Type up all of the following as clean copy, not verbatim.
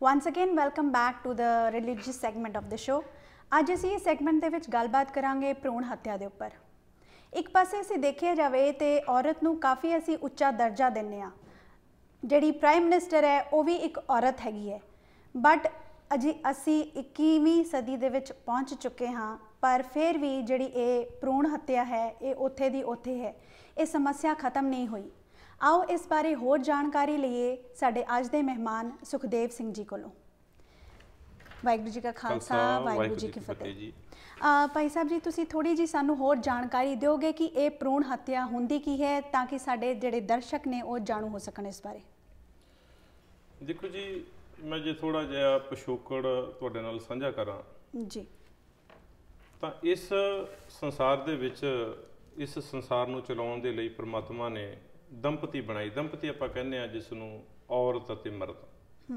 Once again, welcome back to the religious segment of the show. ਅੱਜ ਅਸੀਂ ਇਸ segment ਦੇ ਵਿੱਚ ਗੱਲਬਾਤ ਕਰਾਂਗੇ ਭਰੂਣ ਹੱਤਿਆ ਦੇ ਉੱਪਰ। ਇੱਕ ਪਾਸੇ ਅਸੀਂ ਦੇਖਿਆ ਜਾਵੇ ਤੇ ਔਰਤ ਨੂੰ ਕਾਫੀ ਅਸੀਂ ਉੱਚਾ ਦਰਜਾ ਦਿੰਨੇ ਆ। ਜਿਹੜੀ ਪ੍ਰਾਈਮ ਮਿਨਿਸਟਰ ਹੈ ਉਹ ਵੀ ਇੱਕ ਔਰਤ ਹੈਗੀ ਹੈ, ਬਟ ਅਜੀ ਅਸੀਂ 21ਵੀਂ ਸਦੀ ਦੇ ਵਿੱਚ ਪਹੁੰਚ ਚੁੱਕੇ ਹਾਂ, ਪਰ ਫਿਰ ਵੀ ਜਿਹੜੀ ਇਹ ਭਰੂਣ ਹੱਤਿਆ ਹੈ ਇਹ ਉੱਥੇ ਦੀ ਉੱਥੇ ਹੈ, ਇਹ ਸਮੱਸਿਆ ਖਤਮ ਨਹੀਂ ਹੋਈ। आओ इस बारे होर जानकारी लिए साडे अज दे मेहमान सुखदेव सिंह जी कोलों। वाहिगुरू जी का खालसा वाहिगुरू जी की फतेह। भाई साहब जी तुसी थोड़ी जी सानू होर जानकारी दोगे कि ये भरूण हत्या हुंदी की है, ताकि साडे जिहड़े दर्शक ने वो जाणू हो सकन इस बारे। देखो जी, मैं जे थोड़ा जिहा पिछोकड़ तुहाडे नाल साझा करां जी, तां इस संसार दे विच इस संसार नूं चलाउण दे लई परमात्मा ने दंपति बनाई। दंपति आपां कहने आ जिस नूं औरत अते मर्द।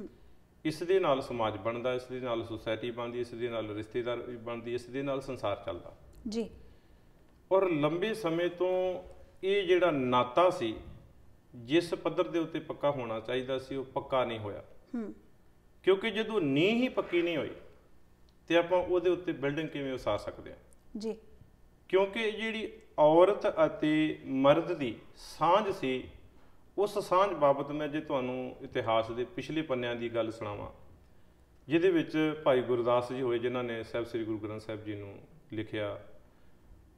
इस दे नाल समाज बनदा, इस दे नाल सोसाइटी बनदी, इस दे नाल रिश्तेदार बनदी, इस दे नाल संसार चलदा जी। और लंबे समय तो ये जिहड़ा नाता सी जिस पद्धर दे उत्ते पक्का होना चाहिदा सी वो पक्का नहीं होया, क्योंकि जदों नींह ही पक्की नहीं होई ते आपां उहदे उत्ते बिल्डिंग किवें उसार सकदे आ जी। क्योंकि जिहड़ी औरत अते मर्द की सांझ सी, उस सांझ बाबत मैं जे तुहानूं इतिहास के पिछले पन्नियां की गल सुणावां, जिहदे विच भाई गुरदास जी होए जिन्हां ने साहिब श्री गुरु ग्रंथ साहिब जी नूं लिखिया।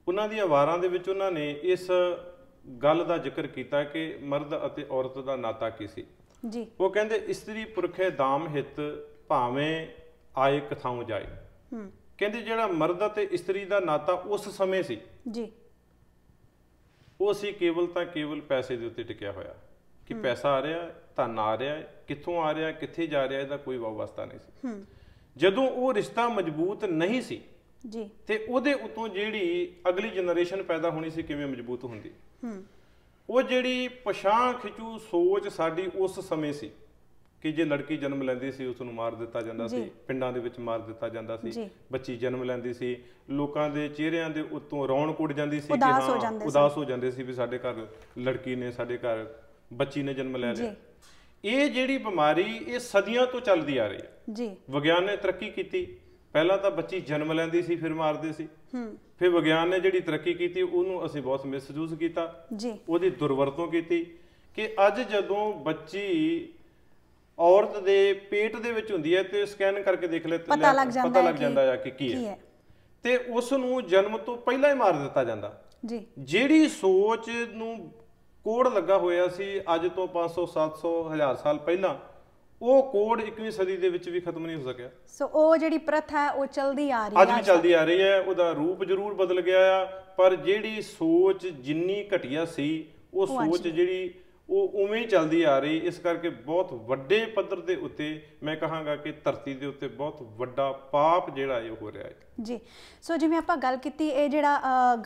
उन्हां दी वारां दे विच उन्हां ने इस गल दा जिक्र कीता कि मर्द अते औरत दा नाता की सी जी। वो कहंदे इस्त्री पुरखे दाम हित भावें आए कथाऊं जाए। कहंदे जिहड़ा मर्द अते इस्त्री दा नाता उस समय सी जी, वो सी केवल तो केवल पैसे के उत्ते टिकिया होया कि पैसा आ रहा, धन आ रहा, कित्थों आ रहा, कित्थे जा रहा, इसका कोई वास्ता नहीं सी। जदों वो रिश्ता मजबूत नहीं सी जी ते उहदे उत्तों जिहड़ी अगली जनरेशन पैदा होनी सी किवें मजबूत हुंदी। वो जिहड़ी पछां खिचू सोच साडी उस समय सी कि जे लड़की जन्म लैंदी सी उसनूं मार दिता जांदा सी, पिंडां दे विच मार दिता जांदा सी, बच्ची जन्म लैंदी सी, लोकां दे चेहरिਆਂ ਦੇ ਉੱਤੋਂ ਰੌਣਕ ਉੱਡ ਜਾਂਦੀ ਸੀ कि हाँ उदास हो ਜਾਂਦੇ ਸੀ भी ਸਾਡੇ ਘਰ लड़की ने, ਸਾਡੇ ਘਰ ਬੱਚੀ ਨੇ ਜਨਮ ਲੈ ਲਿਆ। ਇਹ ਜਿਹੜੀ ਬਿਮਾਰੀ ਇਹ ਸਦੀਆਂ ਤੋਂ ਚੱਲਦੀ ਆ ਰਹੀ ਹੈ ਜੀ। ਵਿਗਿਆਨ ਨੇ ਤਰੱਕੀ ਕੀਤੀ, ਪਹਿਲਾਂ ਤਾਂ ਬੱਚੀ ਜਨਮ ਲੈਂਦੀ ਸੀ ਫਿਰ ਮਾਰਦੇ ਸੀ, ਫਿਰ ਵਿਗਿਆਨ ਨੇ ਜਿਹੜੀ ਤਰੱਕੀ ਕੀਤੀ ਉਹਨੂੰ ਅਸੀਂ ਬਹੁਤ ਮਿਸਯੂਜ਼ ਕੀਤਾ ਜੀ, ਉਹਦੀ ਦੁਰਵਰਤੋਂ ਕੀਤੀ ਕਿ ਅੱਜ ਜਦੋਂ ਬੱਚੀ औरत दे पेट दे विच हुंदी है तो स्कैन करके देख ले पता लग जांदा है कि की है ते उस नूं जन्म तो पहला ही मार दिता जांदा जी। जिहड़ी सोच नूं कोड़ लगा होया सी अज तो 500 700 1000 साल पहला, वो कोड़ 21वीं सदी दे विच भी खत्म नहीं हो सकिया। सो वो जिहड़ी प्रथा है वो चलदी आ रही है, अज भी चलदी आ रही है। उहदा रूप जरूर बदल गया आ, पर जिहड़ी सोच जिन्नी घटिया सी वो सोच जिहड़ी वो उवें ही चलती आ रही। इस करके बहुत वड्डे पद्धर दे उत्ते मैं कहांगा कि धरती दे उत्ते बहुत वड्डा पाप जिहड़ा है हो रहा है जी। सो जिवें आपां गल कीती ये जिहड़ा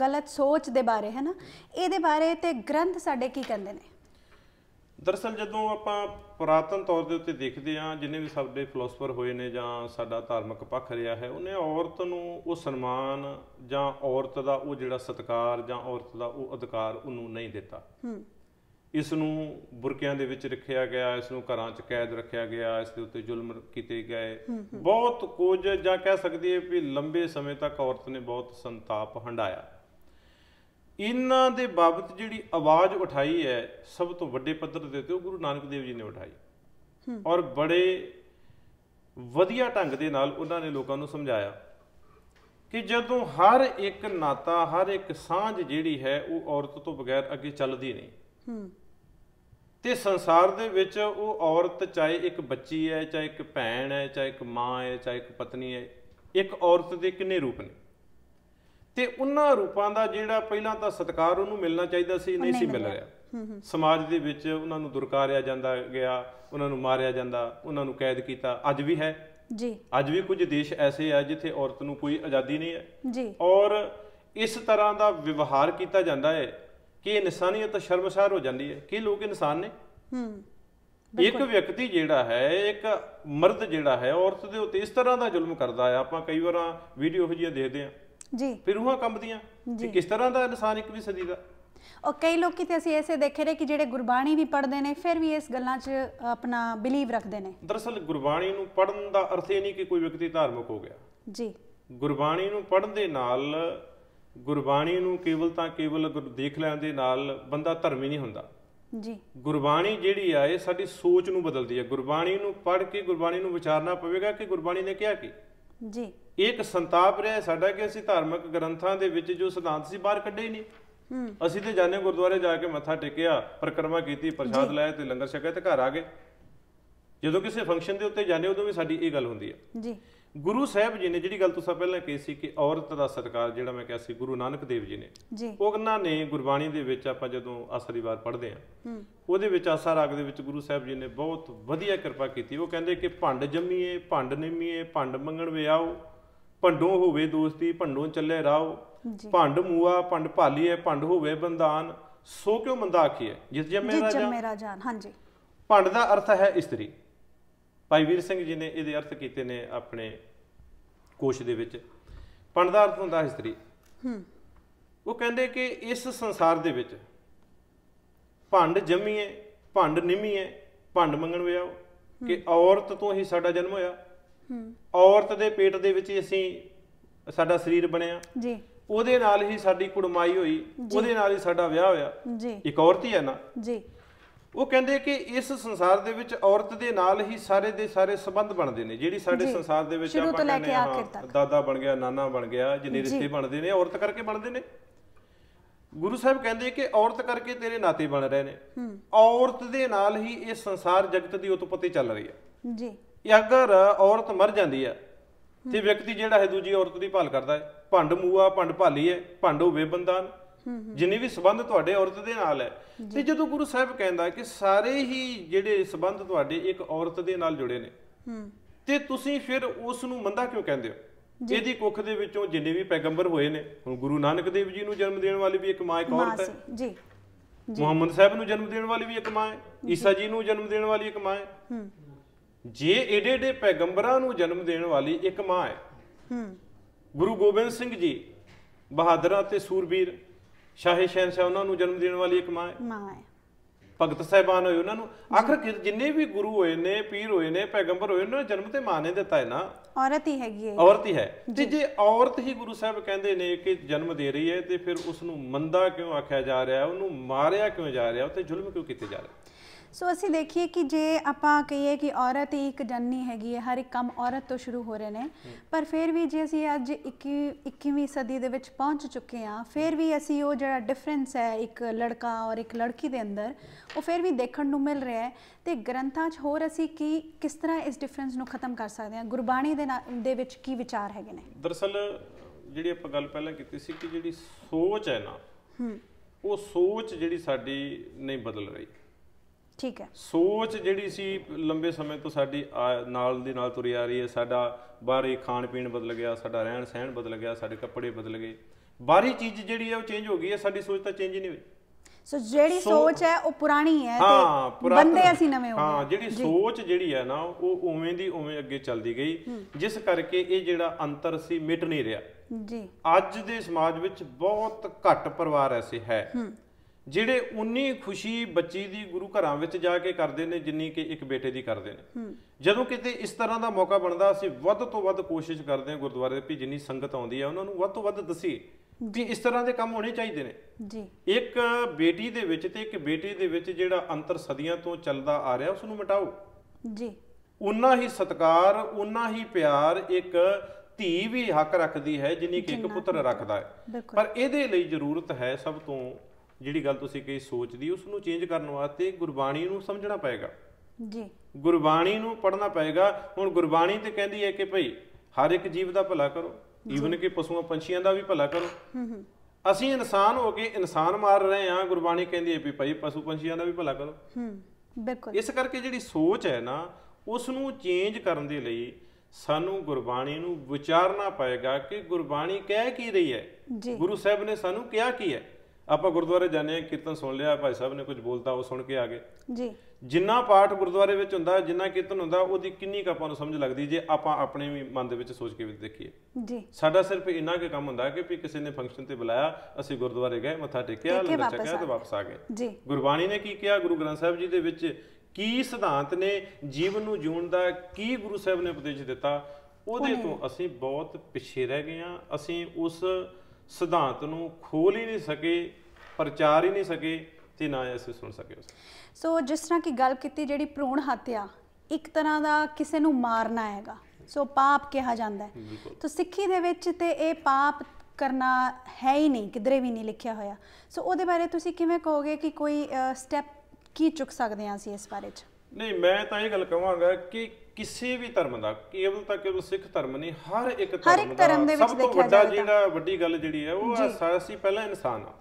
गलत सोच दे बारे है ना, इहदे बारे ते ग्रंथ साडे की कहंदे ने? दरअसल जदों आपां पुरातन तौर दे उत्ते देखदे आ, जिन्ने भी साडे फिलोसफर होए ने जां साडा धार्मिक पक्ष रहा है, उन्हें औरत नूं वो सन्मान जां औरत दा वो जिहड़ा सत्कार जां औरत दा वो अधिकार उहनूं नहीं दिता। इसनूं बुरकियां दे विच रखिया गया, इसनूं घरां च कैद रखिया गया, इस दे उत्ते जुल्म कीते गए, बहुत कुछ जां कह सकदी है भी लंबे समय तक औरत ने बहुत संताप हंडाया। इन्हां दे बाबत जिहड़ी आवाज़ उठाई है सब तो वड्डे पद्धर दे उत्ते गुरु नानक देव जी ने उठाई और बड़े वधिया ढंग दे नाल उन्हां ने लोकां नूं समझाया कि जदों हर एक नाता हर एक सांझ जिहड़ी है वो औरत तो बगैर अगे चलदी नहीं ते संसार दे विच वो औरत चाहे एक बच्ची है, चाहे एक भैन है, चाहे एक माँ है, चाहे एक पत्नी है, एक औरत दे किन्ने रूप ने ते उन्हां रूपां दा जिहड़ा पहिलां तां सत्कार उहनूं मिलना चाहीदा सी नहीं सी मिल रहा। समाज दे विच उहनां नूं दुरकारिया जांदा गया, उहनां नूं मारिया जांदा, उहनां नूं कैद कीता। अज भी है जी, अज भी कुछ देश ऐसे है जिथे औरत नूं कोई आज़ादी नहीं है जी, और इस तरह का व्यवहार किया जाता है कि इंसानियत शर्मसार हो जाती है कि लोग इंसान ने। एक व्यक्ति जिहड़ा है, एक मर्द जिहड़ा है औरत दे उत्ते इस तरह का जुल्म करता है। आपां कई बार वीडियो इहो जिहियां देखदे हां जी, फिर रूहां कंबदियां कि किस तरह का इंसान 21वीं सदी का और कई लोग किते ਅਸੀਂ ऐसे देखे रहे कि ਜਿਹੜੇ ਗੁਰਬਾਣੀ ਵੀ ਪੜ੍ਹਦੇ ਨੇ ਫਿਰ ਵੀ ਇਸ ਗੱਲਾਂ 'ਚ ਆਪਣਾ ਬਿਲੀਵ ਰੱਖਦੇ ਨੇ। ਦਰਅਸਲ ਗੁਰਬਾਣੀ ਨੂੰ ਪੜ੍ਹਨ ਦਾ ਅਰਥ ਇਹ ਨਹੀਂ ਕਿ ਕੋਈ ਵਿਅਕਤੀ ਧਾਰਮਿਕ ਹੋ ਗਿਆ ਜੀ। ਗੁਰਬਾਣੀ ਨੂੰ ਪੜ੍ਹਨ ਦੇ ਨਾਲ, ਗੁਰਬਾਣੀ ਨੂੰ ਕੇਵਲ ਤਾਂ ਕੇਵਲ ਦੇਖ ਲੈਣ ਦੇ ਨਾਲ ਬੰਦਾ ਧਰਮੀ ਨਹੀਂ ਹੁੰਦਾ ਜੀ। ਗੁਰਬਾਣੀ ਜਿਹੜੀ ਆ ਇਹ ਸਾਡੀ ਸੋਚ ਨੂੰ ਬਦਲਦੀ ਹੈ। ਗੁਰਬਾਣੀ ਨੂੰ ਪੜ੍ਹ ਕੇ ਗੁਰਬਾਣੀ ਨੂੰ ਵਿਚਾਰਨਾ ਪਵੇਗਾ ਕਿ ਗੁਰਬਾਣੀ ਨੇ ਕਿਹਾ ਕੀ ਜੀ। ਇੱਕ ਸੰਤਾਪ ਰਿਹਾ ਸਾਡਾ ਕਿ ਅਸੀਂ ਧਾਰਮਿਕ ਗ੍ਰੰਥਾਂ ਦੇ ਵਿੱਚ ਜੋ ਸਿਧਾਂਤ ਸੀ ਬਾਹਰ ਕੱਢੇ ਹੀ ਨਹੀਂ। ਅਸੀਂ ਤੇ ਜਾਣੇ ਗੁਰਦੁਆਰੇ ਜਾ ਕੇ ਮੱਥਾ ਟੇਕਿਆ, ਪਰਿਕਰਮਾ ਕੀਤੀ, ਪ੍ਰਸ਼ਾਦ ਲਾਇਆ ਤੇ ਲੰਗਰ ਛਕਿਆ ਤੇ ਘਰ ਆ ਗਏ। ਜਦੋਂ ਕਿਸੇ ਫੰਕਸ਼ਨ ਦੇ ਉੱਤੇ ਜਾਂਦੇ ਉਦੋਂ ਵੀ ਸਾਡੀ ਇਹ ਗੱਲ ਹੁੰਦੀ ਹੈ ਜੀ। ਗੁਰੂ ਸਾਹਿਬ ਜੀ ਨੇ ਜਿਹੜੀ ਗੱਲ ਤੁਸੀਂ ਪਹਿਲਾਂ ਕਹੀ ਸੀ ਕਿ ਔਰਤ ਦਾ ਸਤਿਕਾਰ, ਜਿਹੜਾ ਮੈਂ ਕਿਹਾ ਸੀ ਗੁਰੂ ਨਾਨਕ ਦੇਵ ਜੀ ਨੇ, ਉਹਨਾਂ ਨੇ ਗੁਰਬਾਣੀ ਦੇ ਵਿੱਚ ਆਪਾਂ ਜਦੋਂ ਆਸਰੀ ਵਾਰ ਪੜ੍ਹਦੇ ਆ ਉਹਦੇ ਵਿੱਚ ਆਸਾ ਰਾਗ ਦੇ ਵਿੱਚ ਗੁਰੂ ਸਾਹਿਬ ਜੀ ਨੇ ਬਹੁਤ ਵਧੀਆ ਕਿਰਪਾ ਕੀਤੀ। ਉਹ ਕਹਿੰਦੇ ਕਿ ਭੰਡ ਜੰਮੀਏ, ਭੰਡ ਨਿੰਮੀਏ, ਭੰਡ ਮੰਗਣ ਵੇ ਆਓ, ਭੰਡੋਂ ਹੋਵੇ ਦੋਸਤੀ, ਭੰਡੋਂ ਚੱਲੇ ਰਾਓ, ਭੰਡ ਮੂਆ, ਭੰਡ ਭਾਲੀਏ, ਭੰਡ ਹੋਵੇ ਬੰਦਾਨ, ਸੋ ਕਿਉਂ ਮੰਦਾ ਆਖੀਏ ਜਿਸ ਜੰਮੇ ਰਾਜਾਨ। ਹਾਂਜੀ। ਭੰਡ ਦਾ ਅਰਥ ਹੈ ਇਸਤਰੀ। ਭਾਈ ਵੀਰ ਸਿੰਘ ਜੀ ਨੇ ਇਹਦੇ ਅਰਥ ਕੀਤੇ ਨੇ ਆਪਣੇ ਕੋਸ਼ ਦੇ ਵਿੱਚ। ਭੰਡ ਦਾ ਅਰਥ ਹੁੰਦਾ ਇਸਤਰੀ। ਉਹ ਕਹਿੰਦੇ ਕਿ ਇਸ ਸੰਸਾਰ ਦੇ ਵਿੱਚ ਭੰਡ ਜੰਮੀਏ, ਭੰਡ ਨਿੰਮੀਏ, ਭੰਡ ਮੰਗਣ ਵੇ ਆਓ, ਕਿ ਔਰਤ ਤੋਂ ਹੀ ਸਾਡਾ ਜਨਮ ਹੋਇਆ, ਔਰਤ ਦੇ ਪੇਟ ਦੇ ਵਿੱਚ ਹੀ ਅਸੀਂ ਸਾਡਾ ਸਰੀਰ ਬਣਿਆ ਜੀ, ਉਹਦੇ ਨਾਲ ਹੀ ਸਾਡੀ ਕੁੜਮਾਈ ਹੋਈ, ਉਹਦੇ ਨਾਲ ਹੀ ਸਾਡਾ ਵਿਆਹ ਹੋਇਆ ਜੀ, ਇੱਕ ਔਰਤ ਹੀ ਹੈ ਨਾ ਜੀ। ਉਹ ਕਹਿੰਦੇ ਕਿ ਇਸ ਸੰਸਾਰ ਦੇ ਵਿੱਚ ਔਰਤ ਦੇ ਨਾਲ ਹੀ ਸਾਰੇ ਦੇ ਸਾਰੇ ਸੰਬੰਧ ਬਣਦੇ ਨੇ। ਜਿਹੜੀ ਸਾਡੇ ਸੰਸਾਰ ਦੇ ਵਿੱਚ ਆਪਾਂ ਕਹਿੰਦੇ ਹਾਂ ਦਾਦਾ ਬਣ ਗਿਆ, ਨਾਨਾ ਬਣ ਗਿਆ, ਜਿੰਨੇ ਰਿਸ਼ਤੇ ਬਣਦੇ ਨੇ ਔਰਤ ਕਰਕੇ ਬਣਦੇ ਨੇ। ਗੁਰੂ ਸਾਹਿਬ ਕਹਿੰਦੇ ਕਿ ਔਰਤ ਕਰਕੇ ਤੇਰੇ ਨਾਤੇ ਬਣ ਰਹੇ ਨੇ। ਔਰਤ ਦੇ ਨਾਲ ਹੀ ਇਹ ਸੰਸਾਰ ਜਗਤ ਦੀ ਉਤਪਤੀ ਚੱਲ ਰਹੀ ਹੈ ਜੀ। ਅਗਰ ਔਰਤ ਮਰ ਜਾਂਦੀ ਹੈ ਤੇ ਵਿਅਕਤੀ ਜਿਹੜਾ ਹੈ ਦੂਜੀ ਔਰਤ ਦੀ ਭਾਲ ਕਰਦਾ ਹੈ। ਭੰਡ ਮੂਆ, ਭੰਡ ਭਾਲੀਏ, ਭੰਡ ਹੋਵੇ ਬੰਦਾਨ, ਜਿੰਨੇ ਵੀ ਸੰਬੰਧ ਤੁਹਾਡੇ ਔਰਤ ਦੇ ਨਾਲ ਹੈ। ਤੇ ਜਦੋਂ ਗੁਰੂ ਸਾਹਿਬ ਕਹਿੰਦਾ ਕਿ ਸਾਰੇ ਹੀ ਜਿਹੜੇ ਸੰਬੰਧ ਤੁਹਾਡੇ ਇੱਕ ਔਰਤ ਦੇ ਨਾਲ ਜੁੜੇ ਨੇ, ਤੇ ਤੁਸੀਂ ਫਿਰ ਉਸ ਨੂੰ ਮੰਦਾ ਕਿਉਂ ਕਹਿੰਦੇ ਹੋ? ਇਹਦੀ ਕੁੱਖ ਦੇ ਵਿੱਚੋਂ ਜਿੰਨੇ ਵੀ ਪੈਗੰਬਰ ਹੋਏ ਨੇ, ਹੁਣ ਗੁਰੂ ਨਾਨਕ ਦੇਵ ਜੀ ਨੂੰ ਜਨਮ ਦੇਣ ਵਾਲੀ ਵੀ ਇੱਕ ਮਾਂ, ਇੱਕ ਔਰਤ ਹੈ ਜੀ। ਮੁਹੰਮਦ ਸਾਹਿਬ ਨੂੰ ਜਨਮ ਦੇਣ ਵਾਲੀ ਵੀ ਇੱਕ ਮਾਂ ਹੈ, ਈਸਾ ਜੀ ਨੂੰ ਜਨਮ ਦੇਣ ਵਾਲੀ ਇੱਕ ਮਾਂ ਹੈ। ਜੇ ਏਡੇ ਏਡੇ ਪੈਗੰਬਰਾਂ ਨੂੰ ਜਨਮ ਦੇਣ ਵਾਲੀ ਇੱਕ ਮਾਂ ਹੈ, ਗੁਰੂ ਗੋਬਿੰਦ ਸਿੰਘ ਜੀ ਬਹਾਦਰਾਂ ਤੇ ਸੂਰਬੀਰ ਸ਼ਾਹੇ ਸ਼ਹਿਨਸ਼ਾਹ, ਉਹਨਾਂ ਨੂੰ ਜਨਮ ਦੇਣ ਵਾਲੀ ਇੱਕ ਮਾਂ ਹੈ। ਭਗਤ ਸਾਹਿਬਾਨ ਹੋਏ, ਉਹਨਾਂ ਨੂੰ ਆਖਰ ਜਿੰਨੇ ਵੀ ਗੁਰੂ ਹੋਏ ਨੇ, ਪੀਰ ਹੋਏ ਨੇ, ਪੈਗੰਬਰ ਹੋਏ, ਉਹਨਾਂ ਨੂੰ ਜਨਮ ਤੇ ਮਾਂ ਨੇ ਦਿੱਤਾ ਹੈ ਨਾ, ਔਰਤ ਹੀ ਹੈਗੀ ਹੈ, ਔਰਤ ਹੀ ਹੈ। ਤੇ ਜੇ ਔਰਤ ਹੀ ਗੁਰੂ ਸਾਹਿਬ ਕਹਿੰਦੇ ਨੇ ਕਿ ਜਨਮ ਦੇ ਰਹੀ ਹੈ, ਤੇ ਫਿਰ ਉਸ ਨੂੰ ਮੰਦਾ ਕਿਉਂ ਆਖਿਆ ਜਾ ਰਿਹਾ, ਉਹਨੂੰ ਮਾਰਿਆ ਕਿਉਂ ਜਾ ਰਿਹਾ, ਉੱਤੇ ਜ਼ੁਲਮ ਕਿਉਂ ਕੀਤੇ ਜਾ ਰਹੇ? ਸੋ ਅਸੀਂ ਦੇਖੀਏ ਕਿ ਜੇ ਆਪਾਂ ਕਹੀਏ ਕਿ ਔਰਤ ਹੀ ਇੱਕ ਜਨਨੀ ਹੈਗੀ ਹੈ, ਹਰ ਇੱਕ ਕੰਮ ਔਰਤ ਤੋਂ ਸ਼ੁਰੂ ਹੋ ਰਹੇ ਨੇ, ਪਰ ਫਿਰ ਵੀ ਜੇ ਅਸੀਂ ਅੱਜ 21ਵੀਂ ਸਦੀ ਦੇ ਵਿੱਚ ਪਹੁੰਚ ਚੁੱਕੇ ਹਾਂ, ਫਿਰ ਵੀ ਅਸੀਂ ਉਹ ਜਿਹੜਾ ਡਿਫਰੈਂਸ ਹੈ ਇੱਕ ਲੜਕਾ ਔਰ ਇੱਕ ਲੜਕੀ ਦੇ ਅੰਦਰ, ਉਹ ਫਿਰ ਵੀ ਦੇਖਣ ਨੂੰ ਮਿਲ ਰਿਹਾ ਹੈ। ਤੇ ਗ੍ਰੰਥਾਂ 'ਚ ਹੋਰ ਅਸੀਂ ਕਿਸ ਤਰ੍ਹਾਂ ਇਸ ਡਿਫਰੈਂਸ ਨੂੰ ਖਤਮ ਕਰ ਸਕਦੇ ਹਾਂ? ਗੁਰਬਾਣੀ ਦੇ ਵਿੱਚ ਕੀ ਵਿਚਾਰ ਹੈਗੇ ਨੇ? ਦਰਅਸਲ ਜਿਹੜੀ ਆਪਾਂ ਗੱਲ ਪਹਿਲਾਂ ਕੀਤੀ ਸੀ ਕਿ ਜਿਹੜੀ ਸੋਚ ਹੈ ਨਾ, ਉਹ ਸੋਚ ਜਿਹੜੀ ਸਾਡੀ ਨਹੀਂ ਬਦਲ ਰਹੀ। ਠੀਕ ਹੈ। ਸੋਚ ਜਿਹੜੀ ਸੀ ਲੰਬੇ ਸਮੇਂ ਤੋਂ ਸਾਡੀ ਨਾਲ ਦੀ ਨਾਲ ਤੁਰੀ ਆ ਰਹੀ ਹੈ। ਸਾਡਾ ਬਾਹਰੀ ਖਾਣ ਪੀਣ ਬਦਲ ਗਿਆ, ਸਾਡਾ ਰਹਿਣ ਸਹਿਣ ਬਦਲ ਗਿਆ, ਸਾਡੇ ਕੱਪੜੇ ਬਦਲ ਗਏ, ਬਾਹਰੀ ਚੀਜ਼ ਜਿਹੜੀ ਹੈ ਉਹ ਚੇਂਜ ਹੋ ਗਈ ਹੈ, ਸਾਡੀ ਸੋਚ ਤਾਂ ਚੇਂਜ ਹੀ ਨਹੀਂ ਹੋਈ। ਸੋ ਜਿਹੜੀ ਸੋਚ ਹੈ ਉਹ ਪੁਰਾਣੀ ਹੈ ਤੇ ਬੰਦੇ ਅਸੀਂ ਨਵੇਂ ਹੋ ਗਏ। ਹਾਂ, ਜਿਹੜੀ ਸੋਚ ਜਿਹੜੀ ਹੈ ਨਾ ਉਹ ਉਵੇਂ ਦੀ ਉਵੇਂ ਅੱਗੇ ਚੱਲਦੀ ਗਈ, ਜਿਸ ਕਰਕੇ ਇਹ ਜਿਹੜਾ ਅੰਤਰ ਸੀ ਮਿਟ ਨਹੀਂ ਰਿਹਾ ਜੀ। ਅੱਜ ਦੇ ਸਮਾਜ ਵਿੱਚ ਬਹੁਤ ਘੱਟ ਪਰਿਵਾਰ ਐਸੇ ਹੈ ਜਿਹੜੇ ਉਨੀ ਖੁਸ਼ੀ ਬੱਚੀ ਦੀ ਗੁਰੂ ਘਰਾਂ ਵਿੱਚ ਜਾ ਕੇ ਕਰਦੇ ਨੇ ਜਿੰਨੀ ਕਿ ਇੱਕ ਬੇਟੇ ਦੀ ਕਰਦੇ ਨੇ। ਜਦੋਂ ਕਿਤੇ ਇਸ ਤਰ੍ਹਾਂ ਦਾ ਮੌਕਾ ਬਣਦਾ, ਅਸੀਂ ਵੱਧ ਤੋਂ ਵੱਧ ਕੋਸ਼ਿਸ਼ ਕਰਦੇ ਹਾਂ ਗੁਰਦੁਆਰੇ ਵੀ ਜਿੰਨੀ ਸੰਗਤ ਆਉਂਦੀ ਹੈ ਉਹਨਾਂ ਨੂੰ ਵੱਧ ਤੋਂ ਵੱਧ ਦੱਸੀਏ ਕਿ ਇਸ ਤਰ੍ਹਾਂ ਦੇ ਕੰਮ ਹੋਣੇ ਚਾਹੀਦੇ ਨੇ ਜੀ। ਇੱਕ ਬੇਟੀ ਦੇ ਵਿੱਚ ਤੇ ਇੱਕ ਬੇਟੇ ਦੇ ਵਿੱਚ ਜਿਹੜਾ ਅੰਤਰ ਸਦੀਆਂ ਤੋਂ ਚੱਲਦਾ ਆ ਰਿਹਾ, ਉਸ ਨੂੰ ਮਿਟਾਓ ਜੀ। ਉਨਾ ਹੀ ਸਤਿਕਾਰ, ਉਨਾ ਹੀ ਪਿਆਰ ਇੱਕ ਧੀ ਵੀ ਹੱਕ ਰੱਖਦੀ ਹੈ ਜਿੰਨੀ ਕਿ ਇੱਕ ਪੁੱਤਰ ਰੱਖਦਾ ਹੈ। ਪਰ ਇਹਦੇ ਲਈ ਜ਼ਰੂਰਤ ਹੈ ਸਭ ਤੋਂ ਜਿਹੜੀ ਗੱਲ ਤੁਸੀਂ ਕਹੀ ਸੋਚ ਦੀ, ਉਸ ਨੂੰ ਚੇਂਜ ਕਰਨ ਵਾਸਤੇ ਗੁਰਬਾਣੀ ਨੂੰ ਸਮਝਣਾ ਪਏਗਾ ਜੀ, ਗੁਰਬਾਣੀ ਨੂੰ ਪੜ੍ਹਨਾ ਪਏਗਾ। ਹੁਣ ਗੁਰਬਾਣੀ ਤੇ ਕਹਿੰਦੀ ਹੈ ਕਿ ਭਈ ਹਰ ਇੱਕ ਜੀਵ ਦਾ ਭਲਾ ਕਰੋ, ਈਵਨ ਕਿ ਪਸ਼ੂਆਂ ਪੰਛੀਆਂ ਦਾ ਵੀ ਭਲਾ ਕਰੋ। ਅਸੀਂ ਇਨਸਾਨ ਹੋ ਕੇ ਇਨਸਾਨ ਮਾਰ ਰਹੇ ਹਾਂ, ਗੁਰਬਾਣੀ ਕਹਿੰਦੀ ਹੈ ਵੀ ਭਾਈ ਪਸ਼ੂ ਪੰਛੀਆਂ ਦਾ ਵੀ ਭਲਾ ਕਰੋ। ਬਿਲਕੁਲ। ਇਸ ਕਰਕੇ ਜਿਹੜੀ ਸੋਚ ਹੈ ਨਾ, ਉਸ ਨੂੰ ਚੇਂਜ ਕਰਨ ਦੇ ਲਈ ਸਾਨੂੰ ਗੁਰਬਾਣੀ ਨੂੰ ਵਿਚਾਰਨਾ ਪਏਗਾ ਕਿ ਗੁਰਬਾਣੀ ਕਹਿ ਕੀ ਰਹੀ ਹੈ, ਗੁਰੂ ਸਾਹਿਬ ਨੇ ਸਾਨੂੰ ਕਿਹਾ ਕੀ ਹੈ। ਆਪਾਂ ਗੁਰਦੁਆਰੇ ਜਾਂਦੇ ਹਾਂ, ਕੀਰਤਨ ਸੁਣ ਲਿਆ, ਭਾਈ ਸਾਹਿਬ ਨੇ ਕੁਝ ਬੋਲਤਾ, ਉਹ ਸੁਣ ਕੇ ਆ ਗਏ ਜੀ। ਜਿੰਨਾ ਪਾਠ ਗੁਰਦੁਆਰੇ ਵਿੱਚ ਹੁੰਦਾ, ਜਿੰਨਾ ਕੀਰਤਨ ਹੁੰਦਾ, ਉਹਦੀ ਕਿੰਨੀ ਕੁ ਆਪਾਂ ਨੂੰ ਸਮਝ ਲੱਗਦੀ ਜੇ ਆਪਾਂ ਆਪਣੇ ਵੀ ਮਨ ਦੇ ਵਿੱਚ ਸੋਚ ਕੇ ਵੀ ਦੇਖੀਏ ਜੀ। ਸਾਡਾ ਸਿਰਫ ਇੰਨਾ ਕੁ ਕੰਮ ਹੁੰਦਾ ਕਿ ਵੀ ਕਿਸੇ ਨੇ ਫੰਕਸ਼ਨ ਤੇ ਬੁਲਾਇਆ, ਅਸੀਂ ਗੁਰਦੁਆਰੇ ਗਏ, ਮੱਥਾ ਟੇਕਿਆ, ਲੰਗਰ ਛਕਿਆ ਤੇ ਵਾਪਸ ਆ ਗਏ ਜੀ। ਗੁਰਬਾਣੀ ਨੇ ਕੀ ਕਿਹਾ, ਗੁਰੂ ਗ੍ਰੰਥ ਸਾਹਿਬ ਜੀ ਦੇ ਵਿੱਚ ਕੀ ਸਿਧਾਂਤ ਨੇ, ਜੀਵਨ ਨੂੰ ਜਿਉਣ ਦਾ ਕੀ ਗੁਰੂ ਸਾਹਿਬ ਨੇ ਉਪਦੇਸ਼ ਦਿੱਤਾ, ਉਹਦੇ ਤੋਂ ਅਸੀਂ ਬਹੁਤ ਪਿੱਛੇ ਰਹਿ ਗਏ ਹਾਂ। ਅਸੀਂ ਉਸ ਸਿਧਾਂਤ ਨੂੰ ਖੋਲ ਹੀ ਨਹੀਂ ਸਕੇ, ਪ੍ਰਚਾਰ ਹੀ ਨਹੀਂ ਸਕੇ ਤੇ ਨਾ ਅਸੀਂ ਸੁਣ ਸਕੇ। ਸੋ ਜਿਸ ਤਰ੍ਹਾਂ ਕਿ ਗੱਲ ਕੀਤੀ, ਜਿਹੜੀ ਭਰੂਣ ਹੱਤਿਆ ਇੱਕ ਤਰ੍ਹਾਂ ਦਾ ਕਿਸੇ ਨੂੰ ਮਾਰਨਾ ਹੈਗਾ, ਸੋ ਪਾਪ ਕਿਹਾ ਜਾਂਦਾ ਹੈ। ਤਾਂ ਸਿੱਖੀ ਦੇ ਵਿੱਚ ਤੇ ਇਹ ਪਾਪ ਕਰਨਾ ਹੈ ਹੀ ਨਹੀਂ, ਕਿਧਰੇ ਵੀ ਨਹੀਂ ਲਿਖਿਆ ਹੋਇਆ। ਸੋ ਉਹਦੇ ਬਾਰੇ ਤੁਸੀਂ ਕਿਵੇਂ ਕਹੋਗੇ ਕਿ ਕੋਈ ਸਟੈਪ ਕੀ ਚੁੱਕ ਸਕਦੇ ਹਾਂ ਅਸੀਂ ਇਸ ਬਾਰੇ 'ਚ? ਨਹੀਂ, ਮੈਂ ਤਾਂ ਇਹ ਗੱਲ ਕਹਾਂਗਾ ਕਿ ਕਿਸੇ ਵੀ ਧਰਮ ਦਾ, ਕੇਵਲ ਸਿੱਖ ਧਰਮ ਨਹੀਂ, ਹਰ ਇੱਕ ਧਰਮ ਦਾ ਸਭ ਤੋਂ ਵੱਡੀ ਗੱਲ ਜਿਹੜੀ ਹੈ ਉਹ ਅਸੀਂ ਪਹਿਲਾਂ ਇਨਸਾਨ ਆ,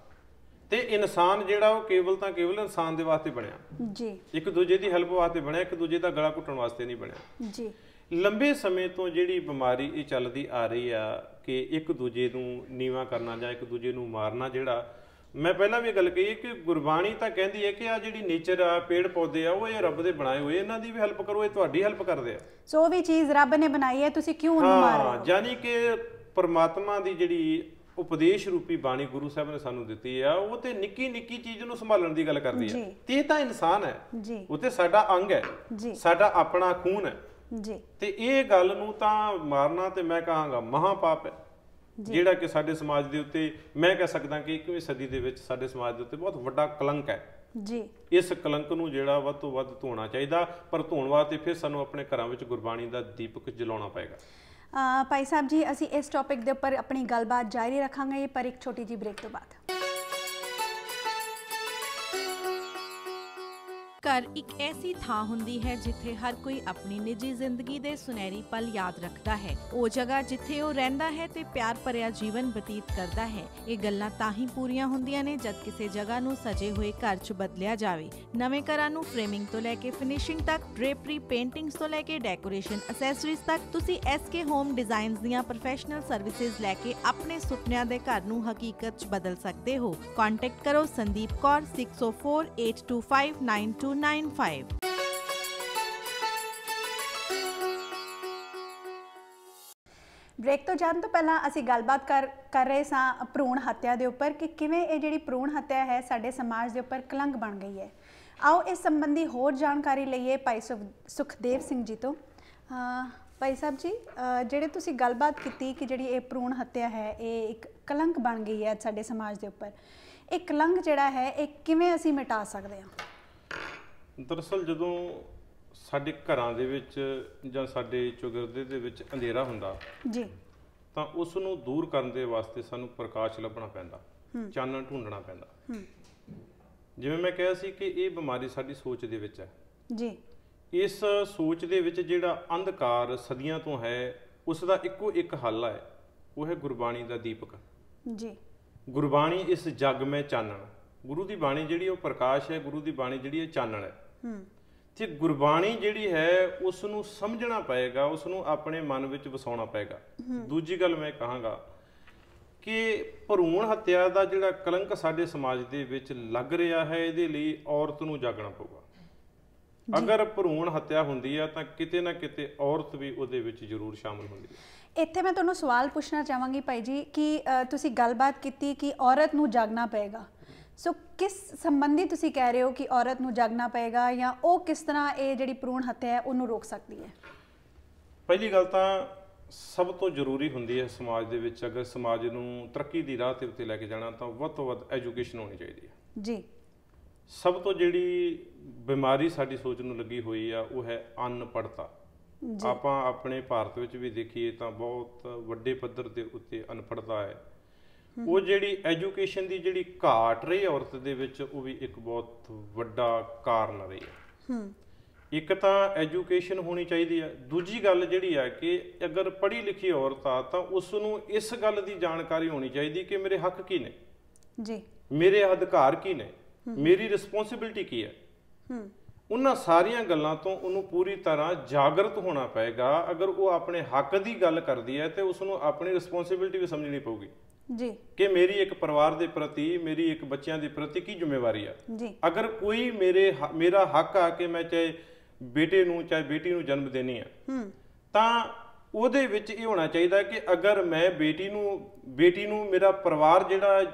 ਤੇ ਇਨਸਾਨ ਜਿਹੜਾ ਉਹ ਕੇਵਲ ਇਨਸਾਨ ਦੇ ਵਾਸਤੇ ਬਣਿਆ ਜੀ, ਇੱਕ ਦੂਜੇ ਦੀ ਹੈਲਪ ਵਾਸਤੇ ਬਣਿਆ, ਇੱਕ ਦੂਜੇ ਦਾ ਗਲਾ ਘੁੱਟਣ ਵਾਸਤੇ ਨਹੀਂ ਬਣਿਆ ਜੀ। ਲੰਬੇ ਸਮੇਂ ਤੋਂ ਜਿਹੜੀ ਬਿਮਾਰੀ ਇਹ ਚੱਲਦੀ ਆ ਰਹੀ ਆ ਕਿ ਇੱਕ ਦੂਜੇ ਨੂੰ ਨੀਵਾਂ ਕਰਨਾ ਜਾਂ ਇੱਕ ਦੂਜੇ ਨੂੰ ਮਾਰਨਾ, ਜਿਹੜਾ ਮੈਂ ਪਹਿਲਾਂ ਵੀ ਗੱਲ ਕਹੀ ਕਿ ਗੁਰਬਾਣੀ ਤਾਂ ਕਹਿੰਦੀ ਹੈ ਕਿ ਆ ਜਿਹੜੀ ਨੇਚਰ ਆ, ਪੇੜ ਪੌਦੇ ਆ, ਉਹ ਇਹ ਰੱਬ ਦੇ ਬਣਾਏ ਹੋਏ, ਇਹਨਾਂ ਦੀ ਵੀ ਹੈਲਪ ਕਰੋ, ਇਹ ਤੁਹਾਡੀ ਹੈਲਪ ਕਰਦੇ ਆ। ਸੋ ਉਹ ਵੀ ਚੀਜ਼ ਰੱਬ ਨੇ ਬਣਾਈ ਹੈ, ਤੁਸੀਂ ਕਿਉਂ ਉਹਨੂੰ ਮਾਰ ਰਹੇ ਹੋ? ਯਾਨੀ ਕਿ ਪਰਮਾਤਮਾ ਦੀ ਜਿਹੜੀ ਉਪਦੇਸ਼ ਰੂਪੀ ਬਾਣੀ ਗੁਰੂ ਸਾਹਿਬ ਨੇ ਸਾਨੂੰ ਦਿੱਤੀ ਆ, ਉਹ ਤੇ ਨਿੱਕੀ ਨਿੱਕੀ ਚੀਜ਼ ਨੂੰ ਸੰਭਾਲਣ ਦੀ ਗੱਲ ਕਰਦੀ ਹੈ। ਤੇ ਇਹ ਤਾਂ ਇਨਸਾਨ ਹੈ, ਉਹ ਤੇ ਸਾਡਾ ਅੰਗ ਹੈ, ਸਾਡਾ ਆਪਣਾ ਖੂਨ ਹੈ ਜੀ। ਤੇ ਇਹ ਗੱਲ ਨੂੰ ਤਾਂ ਮਾਰਨਾ ਤੇ ਮੈਂ ਕਹਾਂਗਾ ਮਹਾਪਾਪ ਹੈ, ਜਿਹੜਾ ਕਿ ਸਾਡੇ ਸਮਾਜ ਦੇ ਉੱਤੇ, ਮੈਂ ਕਹਿ ਸਕਦਾ ਕਿ 21ਵੀਂ ਸਦੀ ਦੇ ਵਿੱਚ ਸਾਡੇ ਸਮਾਜ ਦੇ ਉੱਤੇ ਬਹੁਤ ਵੱਡਾ ਕਲੰਕ ਹੈ ਜੀ। ਇਸ ਕਲੰਕ ਨੂੰ ਜਿਹੜਾ ਵੱਧ ਤੋਂ ਵੱਧ ਧੋਣਾ ਚਾਹੀਦਾ, ਪਰ ਧੋਣ ਵਾਸਤੇ ਫਿਰ ਸਾਨੂੰ ਆਪਣੇ ਘਰਾਂ ਵਿੱਚ ਗੁਰਬਾਣੀ ਦਾ ਦੀਪਕ ਜਲਾਉਣਾ ਪਏਗਾ। ਭਾਈ ਸਾਹਿਬ ਜੀ, ਅਸੀਂ ਇਸ ਟੌਪਿਕ ਦੇ ਉੱਪਰ ਆਪਣੀ ਗੱਲਬਾਤ ਜਾਰੀ ਰੱਖਾਂਗੇ, ਪਰ ਇੱਕ ਛੋਟੀ ਜਿਹੀ ਬ੍ਰੇਕ ਤੋਂ ਬਾਅਦ। ਘਰ ਇੱਕ ਐਸੀ ਥਾਂ ਹੁੰਦੀ ਹੈ ਜਿੱਥੇ ਹਰ ਕੋਈ ਆਪਣੀ ਨਿੱਜੀ ਜ਼ਿੰਦਗੀ ਦੇ ਸੁਨਹਿਰੀ ਪਲ ਯਾਦ ਰੱਖਦਾ ਹੈ। ਉਹ ਜਗ੍ਹਾ ਜਿੱਥੇ ਉਹ ਰਹਿੰਦਾ ਹੈ ਤੇ ਪਿਆਰ ਭਰਿਆ ਜੀਵਨ ਬਤੀਤ ਕਰਦਾ ਹੈ। ਇਹ ਗੱਲਾਂ ਤਾਂ ਹੀ ਪੂਰੀਆਂ ਹੁੰਦੀਆਂ ਨੇ ਜਦ ਕਿਸੇ ਜਗ੍ਹਾ ਨੂੰ ਸਜੇ ਹੋਏ ਘਰ 'ਚ ਬਦਲਿਆ ਜਾਵੇ। ਨਵੇਂ ਘਰਾਂ ਨੂੰ ਫਰੇਮਿੰਗ ਤੋਂ ਲੈ ਕੇ ਫਿਨਿਸ਼ਿੰਗ ਤੱਕ, ਡ੍ਰੇਪਰੀ, ਪੇਂਟਿੰਗਸ ਤੋਂ ਲੈ ਕੇ ਡੈਕੋਰੇਸ਼ਨ ਅਸੈਸਰੀਜ਼ ਤੱਕ, ਤੁਸੀਂ SK ਹੋਮ ਡਿਜ਼ਾਈਨਸ ਦੀਆਂ ਪ੍ਰੋਫੈਸ਼ਨਲ ਸਰਵਿਸਿਜ਼ ਲੈ ਕੇ ਆਪਣੇ ਸੁਪਨਿਆਂ ਦੇ ਘਰ ਨੂੰ ਹਕੀਕਤ 'ਚ ਬਦਲ ਸਕਦੇ ਹੋ। ਕੰਟੈਕਟ ਕਰੋ ਸੰਦੀਪ ਕੌਰ 6048259295। ਬ੍ਰੇਕ ਤੋਂ ਜਾਣ ਤੋਂ ਪਹਿਲਾਂ ਅਸੀਂ ਗੱਲਬਾਤ ਕਰ ਰਹੇ ਸਾਂ ਭਰੂਣ ਹੱਤਿਆ ਦੇ ਉੱਪਰ ਕਿ ਕਿਵੇਂ ਇਹ ਜਿਹੜੀ ਭਰੂਣ ਹੱਤਿਆ ਹੈ ਸਾਡੇ ਸਮਾਜ ਦੇ ਉੱਪਰ ਕਲੰਕ ਬਣ ਗਈ ਹੈ। ਆਓ ਇਸ ਸੰਬੰਧੀ ਹੋਰ ਜਾਣਕਾਰੀ ਲਈਏ ਭਾਈ ਸੁਖਦੇਵ ਸਿੰਘ ਜੀ ਤੋਂ। ਭਾਈ ਸਾਹਿਬ ਜੀ, ਜਿਹੜੇ ਤੁਸੀਂ ਗੱਲਬਾਤ ਕੀਤੀ ਕਿ ਜਿਹੜੀ ਇਹ ਭਰੂਣ ਹੱਤਿਆ ਹੈ ਇਹ ਇੱਕ ਕਲੰਕ ਬਣ ਗਈ ਹੈ ਸਾਡੇ ਸਮਾਜ ਦੇ ਉੱਪਰ, ਇਹ ਕਲੰਕ ਜਿਹੜਾ ਹੈ ਇਹ ਕਿਵੇਂ ਅਸੀਂ ਮਿਟਾ ਸਕਦੇ ਹਾਂ? ਦਰਅਸਲ ਜਦੋਂ ਸਾਡੇ ਘਰਾਂ ਦੇ ਵਿੱਚ ਜਾਂ ਸਾਡੇ ਚੌਗਿਰਦੇ ਦੇ ਵਿੱਚ ਅੰਧੇਰਾ ਹੁੰਦਾ ਜੀ, ਤਾਂ ਉਸ ਨੂੰ ਦੂਰ ਕਰਨ ਦੇ ਵਾਸਤੇ ਸਾਨੂੰ ਪ੍ਰਕਾਸ਼ ਲੱਭਣਾ ਪੈਂਦਾ, ਚਾਨਣ ਢੂੰਡਣਾ ਪੈਂਦਾ। ਜਿਵੇਂ ਮੈਂ ਕਿਹਾ ਸੀ ਕਿ ਇਹ ਬਿਮਾਰੀ ਸਾਡੀ ਸੋਚ ਦੇ ਵਿੱਚ ਹੈ ਜੀ। ਇਸ ਸੋਚ ਦੇ ਵਿੱਚ ਜਿਹੜਾ ਅੰਧਕਾਰ ਸਦੀਆਂ ਤੋਂ ਹੈ, ਉਸ ਦਾ ਇੱਕੋ ਇੱਕ ਹੱਲ ਹੈ, ਉਹ ਹੈ ਗੁਰਬਾਣੀ ਦਾ ਦੀਪਕ ਜੀ। ਗੁਰਬਾਣੀ ਇਸ ਜੱਗ ਮੈਂ ਚਾਨਣ, ਗੁਰੂ ਦੀ ਬਾਣੀ ਜਿਹੜੀ ਉਹ ਪ੍ਰਕਾਸ਼ ਹੈ, ਗੁਰੂ ਦੀ ਬਾਣੀ ਜਿਹੜੀ ਹੈ ਚਾਨਣ ਹੈ। ਤੇ ਗੁਰਬਾਣੀ ਜਿਹੜੀ ਹੈ ਉਸ ਨੂੰ ਸਮਝਣਾ ਪਏਗਾ, ਉਸ ਨੂੰ ਆਪਣੇ ਮਨ ਵਿੱਚ ਵਸਾਉਣਾ ਪਏਗਾ। ਦੂਜੀ ਗੱਲ ਮੈਂ ਕਹਾਂਗਾ ਕਿ ਭਰੂਣ ਹੱਤਿਆ ਦਾ ਜਿਹੜਾ ਕਲੰਕ ਸਾਡੇ ਸਮਾਜ ਦੇ ਵਿੱਚ ਲੱਗ ਰਿਹਾ ਹੈ, ਇਹਦੇ ਲਈ ਔਰਤ ਨੂੰ ਜਾਗਣਾ ਪਊਗਾ। ਅਗਰ ਭਰੂਣ ਹੱਤਿਆ ਹੁੰਦੀ ਆ ਤਾਂ ਕਿਤੇ ਨਾ ਕਿਤੇ ਔਰਤ ਵੀ ਉਹਦੇ ਵਿੱਚ ਜ਼ਰੂਰ ਸ਼ਾਮਲ ਹੁੰਦੀ ਹੈ। ਇੱਥੇ ਮੈਂ ਤੁਹਾਨੂੰ ਸਵਾਲ ਪੁੱਛਣਾ ਚਾਹਾਂਗੀ ਭਾਈ ਜੀ ਕਿ ਤੁਸੀਂ ਗੱਲਬਾਤ ਕੀਤੀ ਕਿ ਔਰਤ ਨੂੰ ਜਾਗਣਾ ਪਏਗਾ, ਸੋ ਕਿਸ ਸੰਬੰਧੀ ਤੁਸੀਂ ਕਹਿ ਰਹੇ ਹੋ ਕਿ ਔਰਤ ਨੂੰ ਜਾਗਣਾ ਪਏਗਾ, ਜਾਂ ਉਹ ਕਿਸ ਤਰ੍ਹਾਂ ਇਹ ਜਿਹੜੀ ਭਰੂਣ ਹੱਤਿਆ ਹੈ ਉਹਨੂੰ ਰੋਕ ਸਕਦੀ ਹੈ? ਪਹਿਲੀ ਗੱਲ ਤਾਂ ਸਭ ਤੋਂ ਜ਼ਰੂਰੀ ਹੁੰਦੀ ਹੈ ਸਮਾਜ ਦੇ ਵਿੱਚ, ਅਗਰ ਸਮਾਜ ਨੂੰ ਤਰੱਕੀ ਦੀ ਰਾਹ ਤੇ ਉੱਤੇ ਲੈ ਕੇ ਜਾਣਾ ਤਾਂ ਵੱਧ ਤੋਂ ਵੱਧ ਐਜੂਕੇਸ਼ਨ ਹੋਣੀ ਚਾਹੀਦੀ ਹੈ ਜੀ। ਸਭ ਤੋਂ ਜਿਹੜੀ ਬਿਮਾਰੀ ਸਾਡੀ ਸੋਚ ਨੂੰ ਲੱਗੀ ਹੋਈ ਆ ਉਹ ਹੈ ਅਨਪੜ੍ਹਤਾ। ਆਪਾਂ ਆਪਣੇ ਭਾਰਤ ਵਿੱਚ ਵੀ ਦੇਖੀਏ ਤਾਂ ਬਹੁਤ ਵੱਡੇ ਪੱਧਰ ਦੇ ਉੱਤੇ ਅਨਪੜ੍ਹਤਾ ਹੈ। ਉਹ ਜਿਹੜੀ ਐਜੂਕੇਸ਼ਨ ਦੀ ਜਿਹੜੀ ਘਾਟ ਰਹੀ ਔਰਤ ਦੇ ਵਿੱਚ, ਉਹ ਵੀ ਇੱਕ ਬਹੁਤ ਵੱਡਾ ਕਾਰਨ ਰਹੀ ਹੈ। ਇੱਕ ਤਾਂ ਐਜੂਕੇਸ਼ਨ ਹੋਣੀ ਚਾਹੀਦੀ ਹੈ। ਦੂਜੀ ਗੱਲ ਜਿਹੜੀ ਹੈ ਕਿ ਅਗਰ ਪੜ੍ਹੀ ਲਿਖੀ ਔਰਤ ਆ ਤਾਂ ਉਸ ਨੂੰ ਇਸ ਗੱਲ ਦੀ ਜਾਣਕਾਰੀ ਹੋਣੀ ਚਾਹੀਦੀ ਕਿ ਮੇਰੇ ਹੱਕ ਕੀ ਨੇ ਜੀ, ਮੇਰੇ ਅਧਿਕਾਰ ਕੀ ਨੇ, ਮੇਰੀ ਰਿਸਪੌਂਸਿਬਿਲਿਟੀ ਕੀ ਹੈ। ਉਹਨਾਂ ਸਾਰੀਆਂ ਗੱਲਾਂ ਤੋਂ ਉਹਨੂੰ ਪੂਰੀ ਤਰ੍ਹਾਂ ਜਾਗਰਤ ਹੋਣਾ ਪਏਗਾ। ਅਗਰ ਉਹ ਆਪਣੇ ਹੱਕ ਦੀ ਗੱਲ ਕਰਦੀ ਹੈ ਤੇ ਉਸ ਨੂੰ ਆਪਣੀ ਰਿਸਪੌਂਸਿਬਿਲਿਟੀ ਵੀ ਸਮਝਣੀ ਪਊਗੀ ਜੀ ਕਿ ਮੇਰੀ ਇੱਕ ਪਰਿਵਾਰ ਦੇ ਪ੍ਰਤੀ, ਮੇਰੀ ਇੱਕ ਬੱਚਿਆਂ ਦੇ ਪ੍ਰਤੀ ਕੀ ਜ਼ਿੰਮੇਵਾਰੀ ਆ। ਜੀ ਅਗਰ ਕੋਈ ਮੇਰਾ ਹੱਕ ਆ ਕਿ ਮੈਂ ਚਾਹੇ ਬੇਟੇ ਨੂੰ ਚਾਹੇ ਬੇਟੀ ਨੂੰ ਜਨਮ ਦੇਣੀ ਆ, ਤਾਂ ਉਹਦੇ ਵਿੱਚ ਇਹ ਹੋਣਾ ਚਾਹੀਦਾ ਕਿ ਅਗਰ ਮੈਂ ਬੇਟੀ ਨੂੰ ਮੇਰਾ ਪਰਿਵਾਰ ਜਿਹੜਾ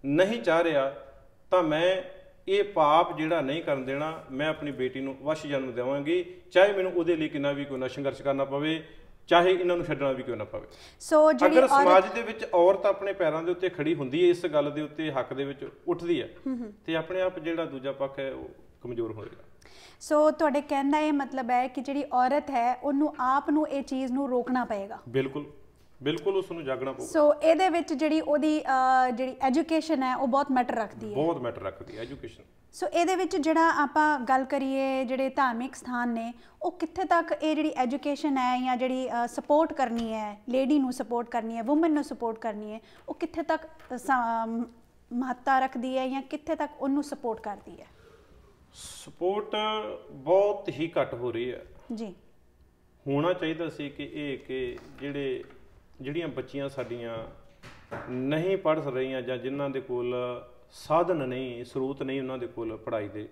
ਨਹੀਂ ਚਾਹ ਰਿਹਾ, ਤਾਂ ਮੈਂ ਇਹ ਪਾਪ ਜਿਹੜਾ ਨਹੀਂ ਕਰਨ ਦੇਣਾ। ਮੈਂ ਆਪਣੀ ਬੇਟੀ ਨੂੰ ਵਸ਼ ਜਨਮ ਦੇਵਾਂਗੀ, ਚਾਹੇ ਮੈਨੂੰ ਉਹਦੇ ਲਈ ਕਿੰਨਾ ਵੀ ਕੋਈ ਨਾ ਸੰਘਰਸ਼ ਕਰਨਾ ਪਵੇ, ਚਾਹੇ ਇਹਨਾਂ ਨੂੰ ਛੱਡਣਾ ਵੀ ਕਿਉਂ ਨਾ ਪਵੇ। ਸੋ ਅਗਰ ਸਮਾਜ ਦੇ ਵਿੱਚ ਔਰਤ ਆਪਣੇ ਪੈਰਾਂ ਦੇ ਉੱਤੇ ਖੜੀ ਹੁੰਦੀ ਹੈ, ਇਸ ਗੱਲ ਦੇ ਉੱਤੇ ਹੱਕ ਦੇ ਵਿੱਚ ਉੱਠਦੀ ਹੈ, ਤੇ ਆਪਣੇ ਆਪ ਜਿਹੜਾ ਦੂਜਾ ਪੱਖ ਹੈ ਉਹ ਕਮਜ਼ੋਰ ਹੋਏਗਾ। ਸੋ ਤੁਹਾਡੇ ਕਹਿਣ ਦਾ ਇਹ ਮਤਲਬ ਹੈ ਕਿ ਜਿਹੜੀ ਔਰਤ ਹੈ ਉਹਨੂੰ ਆਪ ਨੂੰ ਇਹ ਚੀਜ਼ ਨੂੰ ਰੋਕਣਾ ਪਏਗਾ। ਬਿਲਕੁਲ ਬਿਲਕੁਲ, ਉਸ ਨੂੰ ਜਾਗਣਾ ਪਊਗਾ। ਸੋ ਇਹਦੇ ਵਿੱਚ ਜਿਹੜੀ ਉਹਦੀ ਜਿਹੜੀ ਐਜੂਕੇਸ਼ਨ ਹੈ ਉਹ ਬਹੁਤ ਮੈਟਰ ਰੱਖਦੀ ਹੈ, ਬਹੁਤ ਮੈਟਰ ਰੱਖਦੀ ਹੈ ਐਜੂਕੇਸ਼ਨ। ਸੋ ਇਹਦੇ ਵਿੱਚ ਜਿਹੜਾ ਆਪਾਂ ਗੱਲ ਕਰੀਏ ਜਿਹੜੇ ਧਾਰਮਿਕ ਸਥਾਨ ਨੇ, ਉਹ ਕਿੱਥੇ ਤੱਕ ਇਹ ਜਿਹੜੀ ਐਜੂਕੇਸ਼ਨ ਹੈ ਜਾਂ ਜਿਹੜੀ ਸਪੋਰਟ ਕਰਨੀ ਹੈ, ਲੇਡੀ ਨੂੰ ਸਪੋਰਟ ਕਰਨੀ ਹੈ, ਵੂਮਨ ਨੂੰ ਸਪੋਰਟ ਕਰਨੀ ਹੈ, ਉਹ ਕਿੱਥੇ ਤੱਕ ਮਹੱਤਤਾ ਰੱਖਦੀ ਹੈ ਜਾਂ ਕਿੱਥੇ ਤੱਕ ਉਹਨੂੰ ਸਪੋਰਟ ਕਰਦੀ ਹੈ? ਸਪੋਰਟ ਬਹੁਤ ਹੀ ਘੱਟ ਹੋ ਰਹੀ ਹੈ ਜੀ। ਹੋਣਾ ਚਾਹੀਦਾ ਸੀ ਕਿ ਜਿਹੜੀਆਂ ਬੱਚੀਆਂ ਸਾਡੀਆਂ ਨਹੀਂ ਪੜ੍ਹ ਰਹੀਆਂ ਜਾਂ ਜਿਨ੍ਹਾਂ ਦੇ ਕੋਲ ਸਾਧਨ ਨਹੀਂ, ਸਰੋਤ ਨਹੀਂ ਉਹਨਾਂ ਦੇ ਕੋਲ ਪੜ੍ਹਾਈ ਦੇ,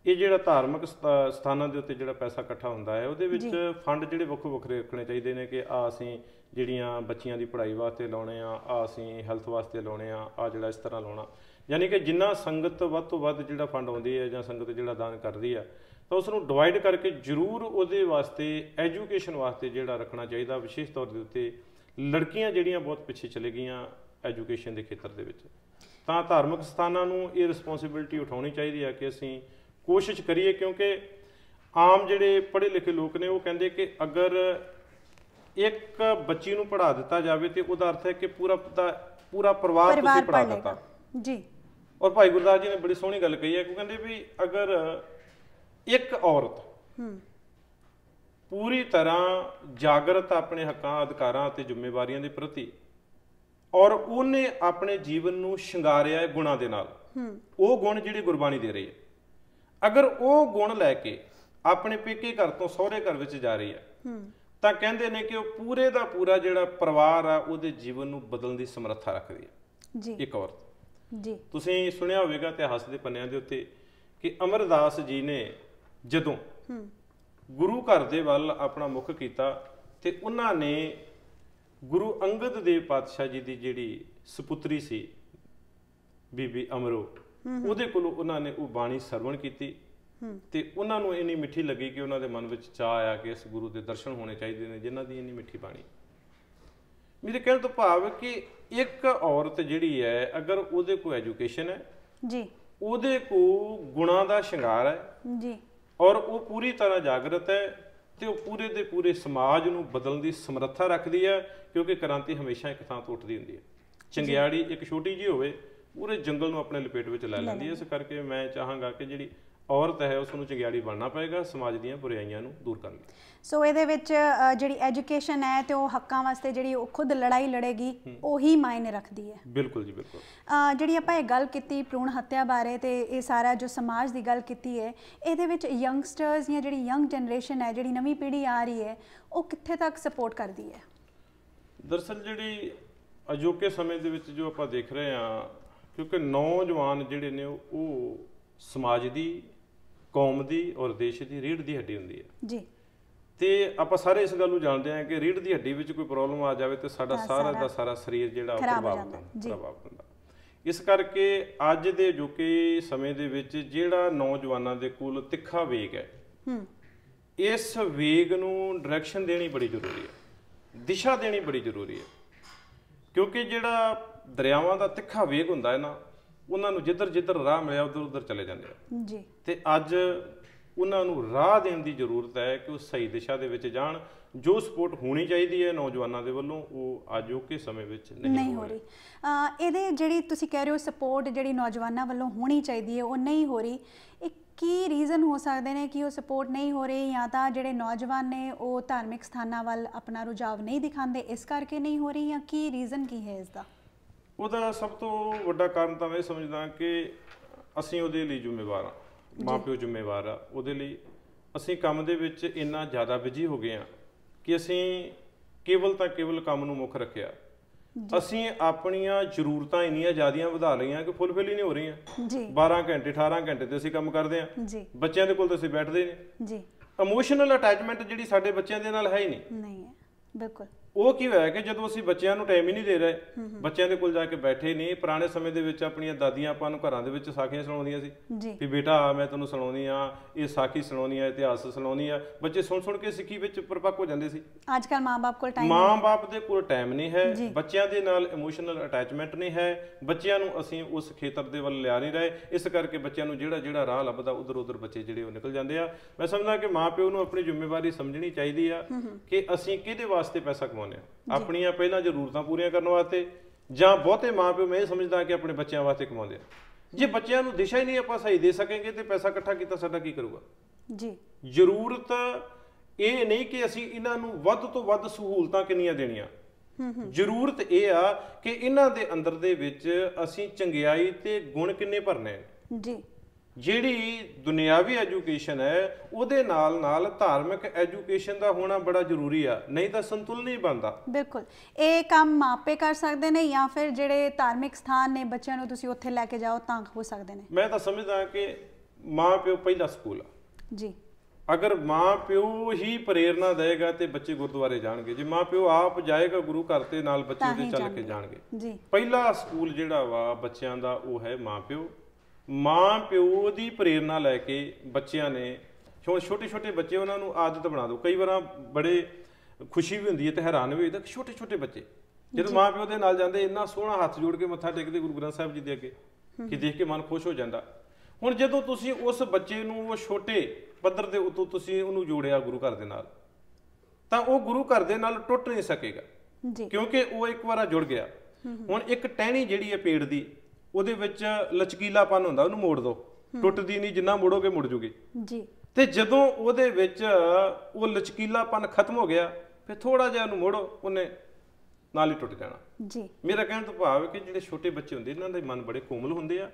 ਇਹ ਜਿਹੜਾ ਧਾਰਮਿਕ ਸਥਾਨਾਂ ਦੇ ਉੱਤੇ ਜਿਹੜਾ ਪੈਸਾ ਇਕੱਠਾ ਹੁੰਦਾ ਹੈ, ਉਹਦੇ ਵਿੱਚ ਫੰਡ ਜਿਹੜੇ ਵੱਖੋ ਵੱਖਰੇ ਰੱਖਣੇ ਚਾਹੀਦੇ ਨੇ ਕਿ ਅਸੀਂ ਜਿਹੜੀਆਂ ਬੱਚੀਆਂ ਦੀ ਪੜ੍ਹਾਈ ਵਾਸਤੇ ਲਾਉਣੇ ਆ, ਅਸੀਂ ਹੈਲਥ ਵਾਸਤੇ ਲਾਉਣੇ ਆ ਜਿਹੜਾ ਇਸ ਤਰ੍ਹਾਂ ਲਾਉਣਾ। ਯਾਨੀ ਕਿ ਜਿੰਨਾ ਸੰਗਤ ਵੱਧ ਤੋਂ ਵੱਧ ਜਿਹੜਾ ਫੰਡ ਆਉਂਦੀ ਹੈ ਜਾਂ ਸੰਗਤ ਜਿਹੜਾ ਦਾਨ ਕਰਦੀ ਆ, ਤਾਂ ਉਸ ਨੂੰ ਡਿਵਾਈਡ ਕਰਕੇ ਜ਼ਰੂਰ ਉਹਦੇ ਵਾਸਤੇ ਐਜੂਕੇਸ਼ਨ ਵਾਸਤੇ ਜਿਹੜਾ ਰੱਖਣਾ ਚਾਹੀਦਾ। ਵਿਸ਼ੇਸ਼ ਤੌਰ ਦੇ ਉੱਤੇ ਲੜਕੀਆਂ ਜਿਹੜੀਆਂ ਬਹੁਤ ਪਿੱਛੇ ਚਲੇ ਗਈਆਂ ਐਜੂਕੇਸ਼ਨ ਦੇ ਖੇਤਰ ਦੇ ਵਿੱਚ, ਤਾਂ ਧਾਰਮਿਕ ਸਥਾਨਾਂ ਨੂੰ ਇਹ ਰਿਸਪੌਂਸਿਬਿਲਿਟੀ ਉਠਾਉਣੀ ਚਾਹੀਦੀ ਹੈ ਕਿ ਅਸੀਂ ਕੋਸ਼ਿਸ਼ ਕਰੀਏ, ਕਿਉਂਕਿ ਆਮ ਜਿਹੜੇ ਪੜ੍ਹੇ ਲਿਖੇ ਲੋਕ ਨੇ ਉਹ ਕਹਿੰਦੇ ਕਿ ਅਗਰ ਇੱਕ ਬੱਚੀ ਨੂੰ ਪੜ੍ਹਾ ਦਿੱਤਾ ਜਾਵੇ ਤੇ ਉਹਦਾ ਅਰਥ ਹੈ ਕਿ ਪੂਰਾ ਪਰਿਵਾਰ ਤੁਸੀਂ ਪੜ੍ਹਾ ਦਿੱਤਾ ਜੀ। ਔਰ ਭਾਈ ਗੁਰਦਾਸ ਜੀ ਨੇ ਬੜੀ ਸੋਹਣੀ ਗੱਲ ਕਹੀ ਹੈ ਕਿ ਕਹਿੰਦੇ ਵੀ ਅਗਰ ਇੱਕ ਔਰਤ ਪੂਰੀ ਤਰ੍ਹਾਂ ਜਾਗਰਤ ਆਪਣੇ ਹੱਕਾਂ, ਅਧਿਕਾਰਾਂ ਅਤੇ ਜ਼ਿੰਮੇਵਾਰੀਆਂ ਦੇ ਪ੍ਰਤੀ, ਔਰ ਉਹਨੇ ਆਪਣੇ ਜੀਵਨ ਨੂੰ ਸ਼ਿੰਗਾਰਿਆ ਹੈ ਗੁਣਾਂ ਦੇ ਨਾਲ, ਉਹ ਗੁਣ ਜਿਹੜੇ ਗੁਰਬਾਣੀ ਦੇ ਰਹੀ ਹੈ, ਅਗਰ ਉਹ ਗੁਣ ਲੈ ਕੇ ਆਪਣੇ ਪੇਕੇ ਘਰ ਤੋਂ ਸਹੁਰੇ ਘਰ ਵਿੱਚ ਜਾ ਰਹੀ ਹੈ, ਤਾਂ ਕਹਿੰਦੇ ਨੇ ਕਿ ਉਹ ਪੂਰੇ ਦਾ ਪੂਰਾ ਜਿਹੜਾ ਪਰਿਵਾਰ ਆ ਉਹਦੇ ਜੀਵਨ ਨੂੰ ਬਦਲਣ ਦੀ ਸਮਰੱਥਾ ਰੱਖਦੀ ਹੈ ਜੀ, ਇੱਕ ਔਰਤ ਜੀ। ਤੁਸੀਂ ਸੁਣਿਆ ਹੋਵੇਗਾ ਇਤਿਹਾਸ ਦੇ ਪੰਨਿਆਂ ਦੇ ਉੱਤੇ ਕਿ ਅਮਰਦਾਸ ਜੀ ਨੇ ਜਦੋਂ ਗੁਰੂ ਘਰ ਦੇ ਵੱਲ ਆਪਣਾ ਮੁੱਖ ਕੀਤਾ, ਤੇ ਉਹਨਾਂ ਨੇ ਗੁਰੂ ਅੰਗਦ ਦੇਵ ਪਾਤਸ਼ਾਹ ਜੀ ਦੀ ਜਿਹੜੀ ਸੁਪੁੱਤਰੀ ਸੀ ਬੀਬੀ ਅਮਰੋ, ਉਹਦੇ ਕੋਲੋਂ ਉਹਨਾਂ ਨੇ ਉਹ ਬਾਣੀ ਸਰਵਣ ਕੀਤੀ, ਤੇ ਉਹਨਾਂ ਨੂੰ ਇੰਨੀ ਮਿੱਠੀ ਲੱਗੀ ਕਿ ਉਹਨਾਂ ਦੇ ਮਨ ਵਿੱਚ ਚਾਹ ਆਇਆ ਕਿ ਇਸ ਗੁਰੂ ਦੇ ਦਰਸ਼ਨ ਹੋਣੇ ਚਾਹੀਦੇ ਨੇ ਜਿਨ੍ਹਾਂ ਦੀ ਇੰਨੀ ਮਿੱਠੀ ਬਾਣੀ। ਮੇਰੇ ਕਹਿਣ ਤੋਂ ਭਾਵ ਕਿ ਇੱਕ ਔਰਤ ਜਿਹੜੀ ਹੈ, ਅਗਰ ਉਹਦੇ ਕੋਲ ਐਜੂਕੇਸ਼ਨ ਹੈ ਜੀ, ਉਹਦੇ ਕੋਲ ਗੁਣਾਂ ਦਾ ਸ਼ਿੰਗਾਰ ਹੈ ਜੀ, ਔਰ ਉਹ ਪੂਰੀ ਤਰ੍ਹਾਂ ਜਾਗਰਤ ਹੈ, ਤੇ ਉਹ ਪੂਰੇ ਦੇ ਪੂਰੇ ਸਮਾਜ ਨੂੰ ਬਦਲਣ ਦੀ ਸਮਰੱਥਾ ਰੱਖਦੀ ਹੈ, ਕਿਉਂਕਿ ਕ੍ਰਾਂਤੀ ਹਮੇਸ਼ਾ ਇੱਕ ਥਾਂ ਤੋਂ ਉੱਠਦੀ ਹੁੰਦੀ ਹੈ। ਚੰਗਿਆੜੀ ਇੱਕ ਛੋਟੀ ਜਿਹੀ ਹੋਵੇ, ਪੂਰੇ ਜੰਗਲ ਨੂੰ ਆਪਣੇ ਲਪੇਟ ਵਿੱਚ ਲੈ ਲੈਂਦੀ ਹੈ। ਇਸ ਕਰਕੇ ਮੈਂ ਚਾਹਾਂਗਾ ਕਿ ਜਿਹੜੀ ਔਰਤ ਹੈ ਉਸ ਨੂੰ ਚੰਗਿਆੜੀ ਬਣਨਾ ਪਏਗਾ ਸਮਾਜ ਦੀਆਂ ਬੁਰਾਈਆਂ ਨੂੰ ਦੂਰ ਕਰਨ ਲਈ। ਸੋ ਇਹਦੇ ਵਿੱਚ ਜਿਹੜੀ ਐਜੂਕੇਸ਼ਨ ਹੈ ਤੇ ਉਹ ਹੱਕਾਂ ਵਾਸਤੇ ਜਿਹੜੀ ਉਹ ਖੁਦ ਲੜਾਈ ਲੜੇਗੀ, ਉਹੀ ਮਾਇਨੇ ਰੱਖਦੀ ਹੈ। ਬਿਲਕੁਲ ਜੀ, ਬਿਲਕੁਲ। ਜਿਹੜੀ ਆਪਾਂ ਇਹ ਗੱਲ ਕੀਤੀ ਭਰੂਣ ਹੱਤਿਆ ਬਾਰੇ, ਤੇ ਇਹ ਸਾਰਾ ਜੋ ਸਮਾਜ ਦੀ ਗੱਲ ਕੀਤੀ ਹੈ, ਇਹਦੇ ਵਿੱਚ ਯੰਗਸਟਰਸ ਜਾਂ ਜਿਹੜੀ ਯੰਗ ਜਨਰੇਸ਼ਨ ਹੈ, ਜਿਹੜੀ ਨਵੀਂ ਪੀੜ੍ਹੀ ਆ ਰਹੀ ਹੈ, ਉਹ ਕਿੱਥੇ ਤੱਕ ਸਪੋਰਟ ਕਰਦੀ ਹੈ? ਦਰਅਸਲ ਜਿਹੜੀ ਅਜੋਕੇ ਸਮੇਂ ਦੇ ਵਿੱਚ ਜੋ ਆਪਾਂ ਦੇਖ ਰਹੇ ਹਾਂ, ਕਿਉਂਕਿ ਨੌਜਵਾਨ ਜਿਹੜੇ ਨੇ ਉਹ ਸਮਾਜ ਦੀ, ਕੌਮ ਦੀ ਔਰ ਦੇਸ਼ ਦੀ ਰੀੜ੍ਹ ਦੀ ਹੱਡੀ ਹੁੰਦੀ ਹੈ ਜੀ, ਤੇ ਆਪਾਂ ਸਾਰੇ ਇਸ ਗੱਲ ਨੂੰ ਜਾਣਦੇ ਹਾਂ ਕਿ ਰੀੜ੍ਹ ਦੀ ਹੱਡੀ ਵਿੱਚ ਕੋਈ ਪ੍ਰੋਬਲਮ ਆ ਜਾਵੇ ਤੇ ਸਾਡਾ ਸਾਰਾ ਦਾ ਸਾਰਾ ਸਰੀਰ ਜਿਹੜਾ ਪ੍ਰਭਾਵਿਤ ਹੁੰਦਾ। ਇਸ ਕਰਕੇ ਅੱਜ ਦੇ ਅਜੋਕੇ ਸਮੇਂ ਦੇ ਵਿੱਚ ਜਿਹੜਾ ਨੌਜਵਾਨਾਂ ਦੇ ਕੋਲ ਤਿੱਖਾ ਵੇਗ ਹੈ, ਇਸ ਵੇਗ ਨੂੰ ਡਾਇਰੈਕਸ਼ਨ ਦੇਣੀ ਬੜੀ ਜ਼ਰੂਰੀ ਹੈ, ਦਿਸ਼ਾ ਦੇਣੀ ਬੜੀ ਜ਼ਰੂਰੀ ਹੈ, ਕਿਉਂਕਿ ਜਿਹੜਾ ਦਰਿਆਵਾਂ ਦਾ ਤਿੱਖਾ ਵੇਗ ਹੁੰਦਾ ਹੈ ਨਾ, ਉਹਨਾਂ ਨੂੰ ਜਿੱਧਰ ਰਾਹ ਮਿਲਿਆ ਉਧਰ ਚਲੇ ਜਾਂਦੇ ਆ ਜੀ, ਤੇ ਅੱਜ ਉਹਨਾਂ ਨੂੰ ਰਾਹ ਦੇਣ ਦੀ ਜ਼ਰੂਰਤ ਹੈ ਕਿ ਉਹ ਸਹੀ ਦਿਸ਼ਾ ਦੇ ਵਿੱਚ ਜਾਣ। ਜੋ ਸਪੋਰਟ ਹੋਣੀ ਚਾਹੀਦੀ ਹੈ ਨੌਜਵਾਨਾਂ ਦੇ ਵੱਲੋਂ, ਉਹ ਅਜੋਕੇ ਸਮੇਂ ਵਿੱਚ ਨਹੀਂ ਹੋ ਰਹੀ। ਇਹਦੇ ਜਿਹੜੀ ਤੁਸੀਂ ਕਹਿ ਰਹੇ ਹੋ ਸਪੋਰਟ ਜਿਹੜੀ ਨੌਜਵਾਨਾਂ ਵੱਲੋਂ ਹੋਣੀ ਚਾਹੀਦੀ ਹੈ ਉਹ ਨਹੀਂ ਹੋ ਰਹੀ, ਇਹ ਕੀ ਰੀਜ਼ਨ ਹੋ ਸਕਦੇ ਨੇ ਕਿ ਉਹ ਸਪੋਰਟ ਨਹੀਂ ਹੋ ਰਹੀ? ਜਾਂ ਤਾਂ ਜਿਹੜੇ ਨੌਜਵਾਨ ਨੇ ਉਹ ਧਾਰਮਿਕ ਸਥਾਨਾਂ ਵੱਲ ਆਪਣਾ ਰੁਝਾਵ ਨਹੀਂ ਦਿਖਾਉਂਦੇ, ਇਸ ਕਰਕੇ ਨਹੀਂ ਹੋ ਰਹੀ, ਜਾਂ ਕੀ ਰੀਜ਼ਨ ਕੀ ਹੈ ਇਸ ਦਾ? ਉਹਦਾ ਸਭ ਤੋਂ ਵੱਡਾ ਕਾਰਨ ਤਾਂ ਮੈਂ ਇਹ ਸਮਝਦਾ ਕਿ ਅਸੀਂ ਉਹਦੇ ਲਈ ਜ਼ਿੰਮੇਵਾਰ ਹਾਂ, ਮਾਂ ਪਿਓ ਜ਼ਿੰਮੇਵਾਰ ਆ ਉਹਦੇ ਲਈ। ਅਸੀਂ ਕੰਮ ਦੇ ਵਿੱਚ ਇੰਨਾ ਜ਼ਿਆਦਾ ਬਿਜੀ ਹੋ ਗਏ ਹਾਂ ਕਿ ਅਸੀਂ ਕੇਵਲ ਕੰਮ ਨੂੰ ਮੁੱਖ ਰੱਖਿਆ, ਅਸੀਂ ਆਪਣੀਆਂ ਜ਼ਰੂਰਤਾਂ ਇੰਨੀਆਂ ਜ਼ਿਆਦੀਆਂ ਵਧਾ ਲਈਆਂ ਕਿ ਫੁੱਲਫਿਲ ਹੀ ਨਹੀਂ ਹੋ ਰਹੀਆਂ ਜੀ 12 ਘੰਟੇ 18 ਘੰਟੇ ਤੇ ਅਸੀਂ ਕੰਮ ਕਰਦੇ ਹਾਂ ਜੀ ਬੱਚਿਆਂ ਦੇ ਕੋਲ ਤਾਂ ਅਸੀਂ ਬੈਠਦੇ ਹੀ ਨਹੀਂ ਜੀ ਇਮੋਸ਼ਨਲ ਅਟੈਚਮੈਂਟ ਜਿਹੜੀ ਸਾਡੇ ਬੱਚਿਆਂ ਦੇ ਨਾਲ ਹੈ ਹੀ ਨਹੀਂ ਹੈ ਬਿਲਕੁਲ ਉਹ ਕੀ ਹੋਇਆ ਕਿ ਜਦੋਂ ਅਸੀਂ ਬੱਚਿਆਂ ਨੂੰ ਟਾਈਮ ਹੀ ਨਹੀਂ ਦੇ ਰਹੇ ਬੱਚਿਆਂ ਦੇ ਕੋਲ ਜਾ ਕੇ ਬੈਠੇ ਨਹੀਂ ਪੁਰਾਣੇ ਸਮੇਂ ਦੇ ਵਿੱਚ ਆਪਣੀਆਂ ਦਾਦੀਆਂ ਆਪਾਂ ਨੂੰ ਘਰਾਂ ਦੇ ਵਿੱਚ ਸਾਖੀਆਂ ਸੁਣਾਉਂਦੀਆਂ ਸੀ ਜੀ ਵੀ ਬੇਟਾ ਮੈਂ ਤੈਨੂੰ ਸੁਣਾਉਣੀ ਆ ਇਹ ਸਾਖੀ ਸੁਣਾਉਣੀ ਆ ਇਤਿਹਾਸ ਸੁਣਾਉਣੀ ਆ ਬੱਚੇ ਸੁਣ ਸੁਣ ਕੇ ਸਿੱਖੀ ਵਿੱਚ ਪਰਪੱਕ ਹੋ ਜਾਂਦੇ ਸੀ ਅੱਜ ਕੱਲ ਮਾਂ-ਬਾਪ ਕੋਲ ਟਾਈਮ ਮਾਂ-ਬਾਪ ਦੇ ਕੋਲ ਟਾਈਮ ਨਹੀਂ ਹੈ ਬੱਚਿਆਂ ਦੇ ਨਾਲ ਇਮੋਸ਼ਨਲ ਅਟੈਚਮੈਂਟ ਨਹੀਂ ਹੈ ਬੱਚਿਆਂ ਨੂੰ ਅਸੀਂ ਉਸ ਖੇਤਰ ਦੇ ਵੱਲ ਲਿਆ ਨਹੀਂ ਰਹੇ ਇਸ ਕਰਕੇ ਬੱਚਿਆਂ ਨੂੰ ਜਿਹੜਾ ਰਾਹ ਲੱਭਦਾ ਉਧਰ ਬੱਚੇ ਜਿਹੜੇ ਉਹ ਨਿਕਲ ਜਾਂਦੇ ਆ ਮੈਂ ਸਮਝਦਾ ਕਿ ਮਾਂ-ਪਿਓ ਨੂੰ ਆਪਣੀ ਜ਼ਿੰਮੇਵਾਰੀ ਸਮਝਣੀ ਚਾਹੀਦੀ ਆ ਕਿ ਅਸੀਂ ਕਿਹਦੇ ਵਾਸਤੇ ਪੈਸਾ ਕਮਾਉਂਦੇ ਆ ਆਪਣੀਆਂ ਪਹਿਲਾਂ ਜ਼ਰੂਰਤਾਂ ਪੂਰੀਆਂ ਕਰਨ ਵਾਸਤੇ ਜਾਂ ਬਹੁਤੇ ਮਾਂ-ਪਿਓ ਮੈਂ ਇਹ ਸਮਝਦਾ ਕਿ ਆਪਣੇ ਬੱਚਿਆਂ ਵਾਸਤੇ ਕਮਾਉਂਦੇ ਆ ਜੇ ਬੱਚਿਆਂ ਨੂੰ ਦਿਸ਼ਾ ਹੀ ਨਹੀਂ ਆਪਾਂ ਸਹੀ ਦੇ ਸਕਾਂਗੇ ਤੇ ਪੈਸਾ ਇਕੱਠਾ ਕੀਤਾ ਸਾਡਾ ਕੀ ਕਰੂਗਾ ਜੀ ਜ਼ਰੂਰਤ ਇਹ ਨਹੀਂ ਕਿ ਅਸੀਂ ਇਹਨਾਂ ਨੂੰ ਵੱਧ ਤੋਂ ਵੱਧ ਸਹੂਲਤਾਂ ਕਿੰਨੀਆਂ ਦੇਣੀਆਂ ਜ਼ਰੂਰਤ ਇਹ ਆ ਕਿ ਇਹਨਾਂ ਦੇ ਅੰਦਰ ਦੇ ਵਿੱਚ ਅਸੀਂ ਚੰਗਿਆਈ ਤੇ ਗੁਣ ਕਿੰਨੇ ਭਰਨੇ ਜੀ ਜਿਹੜੀ ਦੁਨਿਆਵੀ ਐਜੂਕੇਸ਼ਨ ਹੈ ਉਹਦੇ ਨਾਲ ਨਾਲ ਧਾਰਮਿਕ ਐਜੂਕੇਸ਼ਨ ਦਾ ਹੋਣਾ ਬੜਾ ਜ਼ਰੂਰੀ ਆ ਨਹੀਂ ਤਾਂ ਸੰਤੁਲਨ ਨਹੀਂ ਬਣਦਾ ਬਿਲਕੁਲ ਇਹ ਕੰਮ ਮਾਪੇ ਕਰ ਸਕਦੇ ਨੇ ਜਾਂ ਫਿਰ ਜਿਹੜੇ ਧਾਰਮਿਕ ਸਥਾਨ ਨੇ ਬੱਚਿਆਂ ਨੂੰ ਤੁਸੀਂ ਉੱਥੇ ਲੈ ਕੇ ਜਾਓ ਤਾਂ ਹੋ ਸਕਦੇ ਨੇ ਮੈਂ ਤਾਂ ਸਮਝਦਾ ਕਿ ਮਾਂ ਪਿਓ ਪਹਿਲਾ ਸਕੂਲ ਆ ਜੀ ਅਗਰ ਮਾਂ ਪਿਓ ਹੀ ਪ੍ਰੇਰਣਾ ਦੇਗਾ ਤੇ ਬੱਚੇ ਗੁਰਦੁਆਰੇ ਜਾਣਗੇ ਜੇ ਮਾਂ ਪਿਓ ਆਪ ਜਾਏਗਾ ਗੁਰੂ ਘਰ ਤੇ ਨਾਲ ਬੱਚੇ ਉਹਦੇ ਚੱਲ ਕੇ ਜਾਣਗੇ ਜੀ ਪਹਿਲਾ ਸਕੂਲ ਜਿਹੜਾ ਵਾ ਬੱਚਿਆਂ ਦਾ ਉਹ ਹੈ ਮਾਂ ਪਿਓ ਦੀ ਪ੍ਰੇਰਣਾ ਲੈ ਕੇ ਬੱਚਿਆਂ ਨੇ ਛੋਟੇ ਛੋਟੇ ਬੱਚੇ ਉਹਨਾਂ ਨੂੰ ਆਦਤ ਬਣਾ ਦਿਓ ਕਈ ਵਾਰ ਬੜੇ ਖੁਸ਼ੀ ਵੀ ਹੁੰਦੀ ਹੈ ਤੇ ਹੈਰਾਨ ਵੀ ਹੁੰਦਾ ਕਿ ਛੋਟੇ ਛੋਟੇ ਬੱਚੇ ਜਦੋਂ ਮਾਂ ਪਿਓ ਦੇ ਨਾਲ ਜਾਂਦੇ ਇੰਨਾ ਸੋਹਣਾ ਹੱਥ ਜੋੜ ਕੇ ਮੱਥਾ ਟੇਕਦੇ ਗੁਰੂ ਗ੍ਰੰਥ ਸਾਹਿਬ ਜੀ ਦੇ ਅੱਗੇ ਕਿ ਦੇਖ ਕੇ ਮਨ ਖੁਸ਼ ਹੋ ਜਾਂਦਾ ਹੁਣ ਜਦੋਂ ਤੁਸੀਂ ਉਸ ਬੱਚੇ ਨੂੰ ਉਹ ਛੋਟੇ ਪੱਧਰ ਦੇ ਉੱਤੋਂ ਤੁਸੀਂ ਉਹਨੂੰ ਜੋੜਿਆ ਗੁਰੂ ਘਰ ਦੇ ਨਾਲ ਤਾਂ ਉਹ ਗੁਰੂ ਘਰ ਦੇ ਨਾਲ ਟੁੱਟ ਨਹੀਂ ਸਕੇਗਾ ਕਿਉਂਕਿ ਉਹ ਇੱਕ ਵਾਰ ਜੁੜ ਗਿਆ ਹੁਣ ਇੱਕ ਟਹਿਣੀ ਜਿਹੜੀ ਹੈ ਪੇੜ ਦੀ ਉਹਦੇ ਵਿੱਚ ਲਚਕੀਲਾਪਨ ਹੁੰਦਾ ਉਹਨੂੰ ਮੋੜ ਦੋ ਟੁੱਟਦੀ ਨਹੀਂ ਜਿੰਨਾ ਮੋੜੋਗੇ ਮੁੜ ਜੂਗੀ ਜੀ ਤੇ ਜਦੋਂ ਉਹਦੇ ਵਿੱਚ ਉਹ ਲਚਕੀਲਾਪਨ ਖਤਮ ਹੋ ਗਿਆ ਫਿਰ ਥੋੜਾ ਜਿਹਾ ਉਹਨੂੰ ਮੋੜੋ ਉਹਨੇ ਨਾਲ ਹੀ ਟੁੱਟ ਜਾਣਾ ਜੀ ਮੇਰਾ ਕਹਿਣ ਤੋਂ ਭਾਵ ਹੈ ਕਿ ਜਿਹੜੇ ਛੋਟੇ ਬੱਚੇ ਹੁੰਦੇ ਇਹਨਾਂ ਦੇ ਮਨ ਬੜੇ ਕੋਮਲ ਹੁੰਦੇ ਆ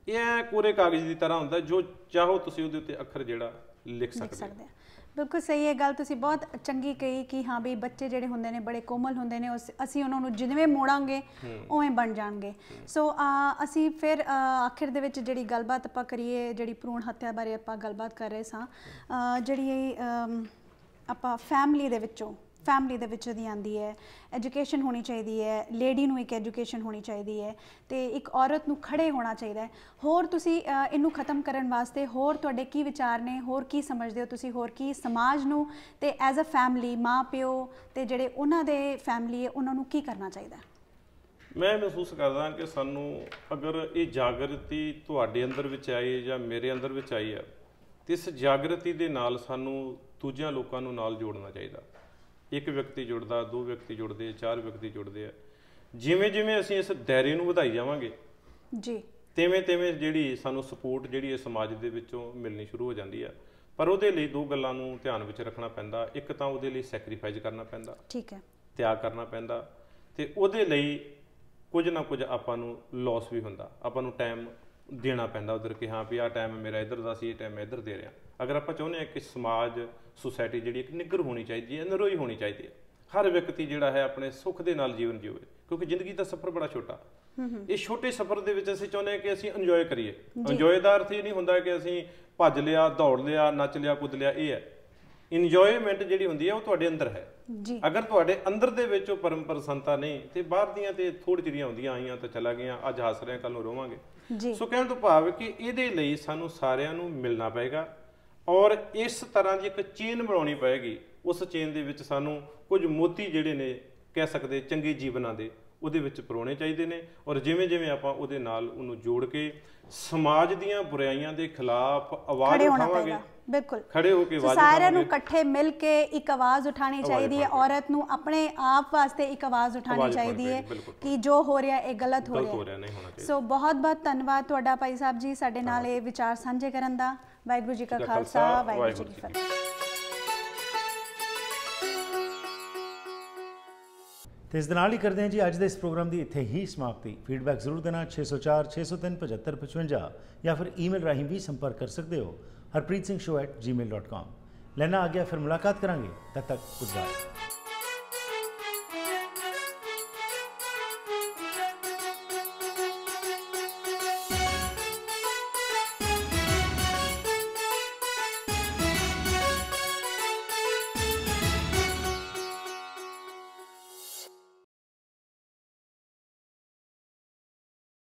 ਇਹ ਕੋਰੇ ਕਾਗਜ਼ ਦੀ ਤਰ੍ਹਾਂ ਹੁੰਦਾ ਜੋ ਚਾਹੋ ਤੁਸੀਂ ਉਹਦੇ ਉੱਤੇ ਅੱਖਰ ਜਿਹੜਾ ਲਿਖ ਸਕਦੇ ਹੋ ਬਿਲਕੁਲ ਸਹੀ ਹੈ ਗੱਲ ਤੁਸੀਂ ਬਹੁਤ ਚੰਗੀ ਕਹੀ ਕਿ ਹਾਂ ਵੀ ਬੱਚੇ ਜਿਹੜੇ ਹੁੰਦੇ ਨੇ ਬੜੇ ਕੋਮਲ ਹੁੰਦੇ ਨੇ ਅਸੀਂ ਉਹਨਾਂ ਨੂੰ ਜਿਵੇਂ ਮੋੜਾਂਗੇ ਉਵੇਂ ਬਣ ਜਾਣਗੇ ਸੋ ਅਸੀਂ ਫਿਰ ਆਖਿਰ ਦੇ ਵਿੱਚ ਜਿਹੜੀ ਗੱਲਬਾਤ ਆਪਾਂ ਕਰੀਏ ਜਿਹੜੀ ਭਰੂਣ ਹੱਤਿਆ ਬਾਰੇ ਆਪਾਂ ਗੱਲਬਾਤ ਕਰ ਰਹੇ ਸਾਂ ਜਿਹੜੀ ਆਪਾਂ ਫੈਮਿਲੀ ਦੇ ਵਿੱਚ ਦੀ ਆਂਦੀ ਹੈ ਐਜੂਕੇਸ਼ਨ ਹੋਣੀ ਚਾਹੀਦੀ ਹੈ ਲੇਡੀ ਨੂੰ ਇੱਕ ਐਜੂਕੇਸ਼ਨ ਹੋਣੀ ਚਾਹੀਦੀ ਹੈ ਤੇ ਇੱਕ ਔਰਤ ਨੂੰ ਖੜੇ ਹੋਣਾ ਚਾਹੀਦਾ ਹੈ ਹੋਰ ਤੁਸੀਂ ਇਹਨੂੰ ਖਤਮ ਕਰਨ ਵਾਸਤੇ ਹੋਰ ਤੁਹਾਡੇ ਕੀ ਵਿਚਾਰ ਨੇ ਹੋਰ ਕੀ ਸਮਝਦੇ ਹੋ ਤੁਸੀਂ ਹੋਰ ਕੀ ਸਮਾਜ ਨੂੰ ਤੇ ਐਜ਼ ਅ ਫੈਮਿਲੀ ਮਾਂ ਪਿਓ ਤੇ ਜਿਹੜੇ ਉਹਨਾਂ ਦੇ ਫੈਮਿਲੀ ਹੈ ਉਹਨਾਂ ਨੂੰ ਕੀ ਕਰਨਾ ਚਾਹੀਦਾ ਮੈਂ ਮਹਿਸੂਸ ਕਰਦਾ ਕਿ ਸਾਨੂੰ ਅਗਰ ਇਹ ਜਾਗਰਤੀ ਤੁਹਾਡੇ ਅੰਦਰ ਵਿੱਚ ਆਈ ਜਾਂ ਮੇਰੇ ਅੰਦਰ ਵਿੱਚ ਆਈ ਹੈ ਤੇ ਇਸ ਜਾਗਰਤੀ ਦੇ ਨਾਲ ਸਾਨੂੰ ਦੂਜਿਆਂ ਲੋਕਾਂ ਨੂੰ ਨਾਲ ਜੋੜਨਾ ਚਾਹੀਦਾ ਇੱਕ ਵਿਅਕਤੀ ਜੁੜਦਾ ਦੋ ਵਿਅਕਤੀ ਜੁੜਦੇ ਚਾਰ ਵਿਅਕਤੀ ਜੁੜਦੇ ਆ ਜਿਵੇਂ ਜਿਵੇਂ ਅਸੀਂ ਇਸ ਦਾਇਰੇ ਨੂੰ ਵਧਾਈ ਜਾਵਾਂਗੇ ਜੀ ਤਿਵੇਂ ਜਿਹੜੀ ਸਾਨੂੰ ਸਪੋਰਟ ਜਿਹੜੀ ਇਸ ਸਮਾਜ ਦੇ ਵਿੱਚੋਂ ਮਿਲਣੀ ਸ਼ੁਰੂ ਹੋ ਜਾਂਦੀ ਆ ਪਰ ਉਹਦੇ ਲਈ ਦੋ ਗੱਲਾਂ ਨੂੰ ਧਿਆਨ ਵਿੱਚ ਰੱਖਣਾ ਪੈਂਦਾ ਇੱਕ ਤਾਂ ਉਹਦੇ ਲਈ ਸੈਕਰੀਫਾਈਸ ਕਰਨਾ ਪੈਂਦਾ ਠੀਕ ਹੈ ਤਿਆਗ ਕਰਨਾ ਪੈਂਦਾ ਤੇ ਉਹਦੇ ਲਈ ਕੁਝ ਨਾ ਕੁਝ ਆਪਾਂ ਨੂੰ ਲਾਸ ਵੀ ਹੁੰਦਾ ਆਪਾਂ ਨੂੰ ਟਾਈਮ ਦੇਣਾ ਪੈਂਦਾ ਉਧਰ ਕਿ ਹਾਂ ਵੀ ਆਹ ਟਾਈਮ ਮੇਰਾ ਇੱਧਰ ਦਾ ਸੀ ਇਹ ਟਾਈਮ ਮੈਂ ਇੱਧਰ ਦੇ ਰਿਹਾ ਅਗਰ ਆਪਾਂ ਚਾਹੁੰਦੇ ਹਾਂ ਕਿ ਸਮਾਜ ਸੁਸਾਇਟੀ ਜਿਹੜੀ ਇੱਕ ਨਿੱਘਰ ਹੋਣੀ ਚਾਹੀਦੀ ਹੈ ਨਰੋਈ ਹੋਣੀ ਚਾਹੀਦੀ ਹੈ ਹਰ ਵਿਅਕਤੀ ਜਿਹੜਾ ਹੈ ਆਪਣੇ ਸੁੱਖ ਦੇ ਨਾਲ ਜੀਵਨ ਜੀਵੇ ਕਿਉਂਕਿ ਜ਼ਿੰਦਗੀ ਦਾ ਸਫ਼ਰ ਬੜਾ ਛੋਟਾ ਇਹ ਛੋਟੇ ਸਫ਼ਰ ਦੇ ਵਿੱਚ ਅਸੀਂ ਚਾਹੁੰਦੇ ਹਾਂ ਕਿ ਅਸੀਂ ਇੰਜੋਏ ਕਰੀਏ ਇੰਜੋਏ ਦਾ ਅਰਥ ਇਹ ਨਹੀਂ ਹੁੰਦਾ ਕਿ ਅਸੀਂ ਭੱਜ ਲਿਆ ਦੌੜ ਲਿਆ ਨੱਚ ਲਿਆ ਕੁੱਦ ਲਿਆ ਇਹ ਹੈ ਇੰਜੋਏਮੈਂਟ ਜਿਹੜੀ ਹੁੰਦੀ ਹੈ ਉਹ ਤੁਹਾਡੇ ਅੰਦਰ ਹੈ ਅਗਰ ਤੁਹਾਡੇ ਅੰਦਰ ਦੇ ਵਿੱਚ ਉਹ ਪਰਮ ਪ੍ਰਸੰਨਤਾ ਨਹੀਂ ਤੇ ਬਾਹਰ ਦੀਆਂ ਤੇ ਥੋੜੀ ਚਿੜੀਆਂ ਹੁੰਦੀਆਂ ਆਈਆਂ ਤਾਂ ਚਲਾ ਗਈਆਂ ਅੱਜ ਹੱਸ ਰਹੇ ਕੱਲ ਨੂੰ ਰੋਵਾਂਗੇ ਸੋ ਕਹਿਣ ਤੋਂ ਭਾਵ ਕਿ ਇਹਦੇ ਲਈ ਸਾਨੂੰ ਸਾਰਿਆਂ ਨੂੰ ਮਿਲਣਾ ਪਏਗਾ ਔਰ ਇਸ ਤਰ੍ਹਾਂ ਦੀ ਇੱਕ ਚੇਨ ਬਣਾਉਣੀ ਪਏਗੀ ਉਸ ਚੇਨ ਦੇ ਵਿੱਚ ਸਾਨੂੰ ਕੁਝ ਮੋਤੀ ਜਿਹੜੇ ਨੇ ਕਹਿ ਸਕਦੇ ਚੰਗੇ ਜੀਵਨਾਂ ਦੇ ਉਹਦੇ ਵਿੱਚ ਪਰੋਣੇ ਚਾਹੀਦੇ ਨੇ ਔਰ ਜਿਵੇਂ ਜਿਵੇਂ ਆਪਾਂ ਉਹਦੇ ਨਾਲ ਉਹਨੂੰ ਜੋੜ ਕੇ ਸਮਾਜ ਦੀਆਂ ਬੁਰਾਈਆਂ ਦੇ ਖਿਲਾਫ ਆਵਾਜ਼ ਉਠਾਵਾਂਗੇ ਬਿਲਕੁਲ ਖੜੇ ਹੋ ਕੇ ਆਵਾਜ਼ ਸਾਰਿਆਂ ਨੂੰ ਇਕੱਠੇ ਮਿਲ ਕੇ ਇੱਕ ਆਵਾਜ਼ ਉਠਾਣੀ ਚਾਹੀਦੀ ਹੈ ਔਰਤ ਨੂੰ ਆਪਣੇ ਆਪ ਵਾਸਤੇ ਇੱਕ ਆਵਾਜ਼ ਉਠਾਣੀ ਚਾਹੀਦੀ ਹੈ ਕਿ ਜੋ ਹੋ ਰਿਹਾ ਇਹ ਗਲਤ ਹੋ ਰਿਹਾ ਸੋ ਬਹੁਤ ਬਹੁਤ ਧੰਨਵਾਦ ਤੁਹਾਡਾ ਭਾਈ ਸਾਹਿਬ ਜੀ ਸਾਡੇ ਨਾਲ ਇਹ ਵਿਚਾਰ ਸਾਂਝੇ ਕਰਨ ਦਾ ਵਾਹਿਗੁਰੂ ਜੀ ਕਾ ਖਾਲਸਾ ਵਾਹਿਗੁਰੂ ਜੀ ਕੀ ਫਤਿਹ ਤੇ ਇਸ ਦੇ ਨਾਲ ਹੀ ਕਰਦੇ ਹਾਂ ਜੀ ਅੱਜ ਦੇ ਇਸ ਪ੍ਰੋਗਰਾਮ ਦੀ ਇੱਥੇ ਹੀ ਸਮਾਪਤੀ ਫੀਡਬੈਕ ਜ਼ਰੂਰ ਦੇਣਾ 604 603 7555 ਜਾਂ ਫਿਰ ਈਮੇਲ ਰਾਹੀਂ ਵੀ ਸੰਪਰਕ ਕਰ ਸਕਦੇ ਹੋ harpreetsingh@gmail.com ਲੈਣਾ ਆ ਗਿਆ ਫਿਰ ਮੁਲਾਕਾਤ ਕਰਾਂਗੇ ਤਦ ਤੱਕ ਗੁੱਡ ਬਾਏ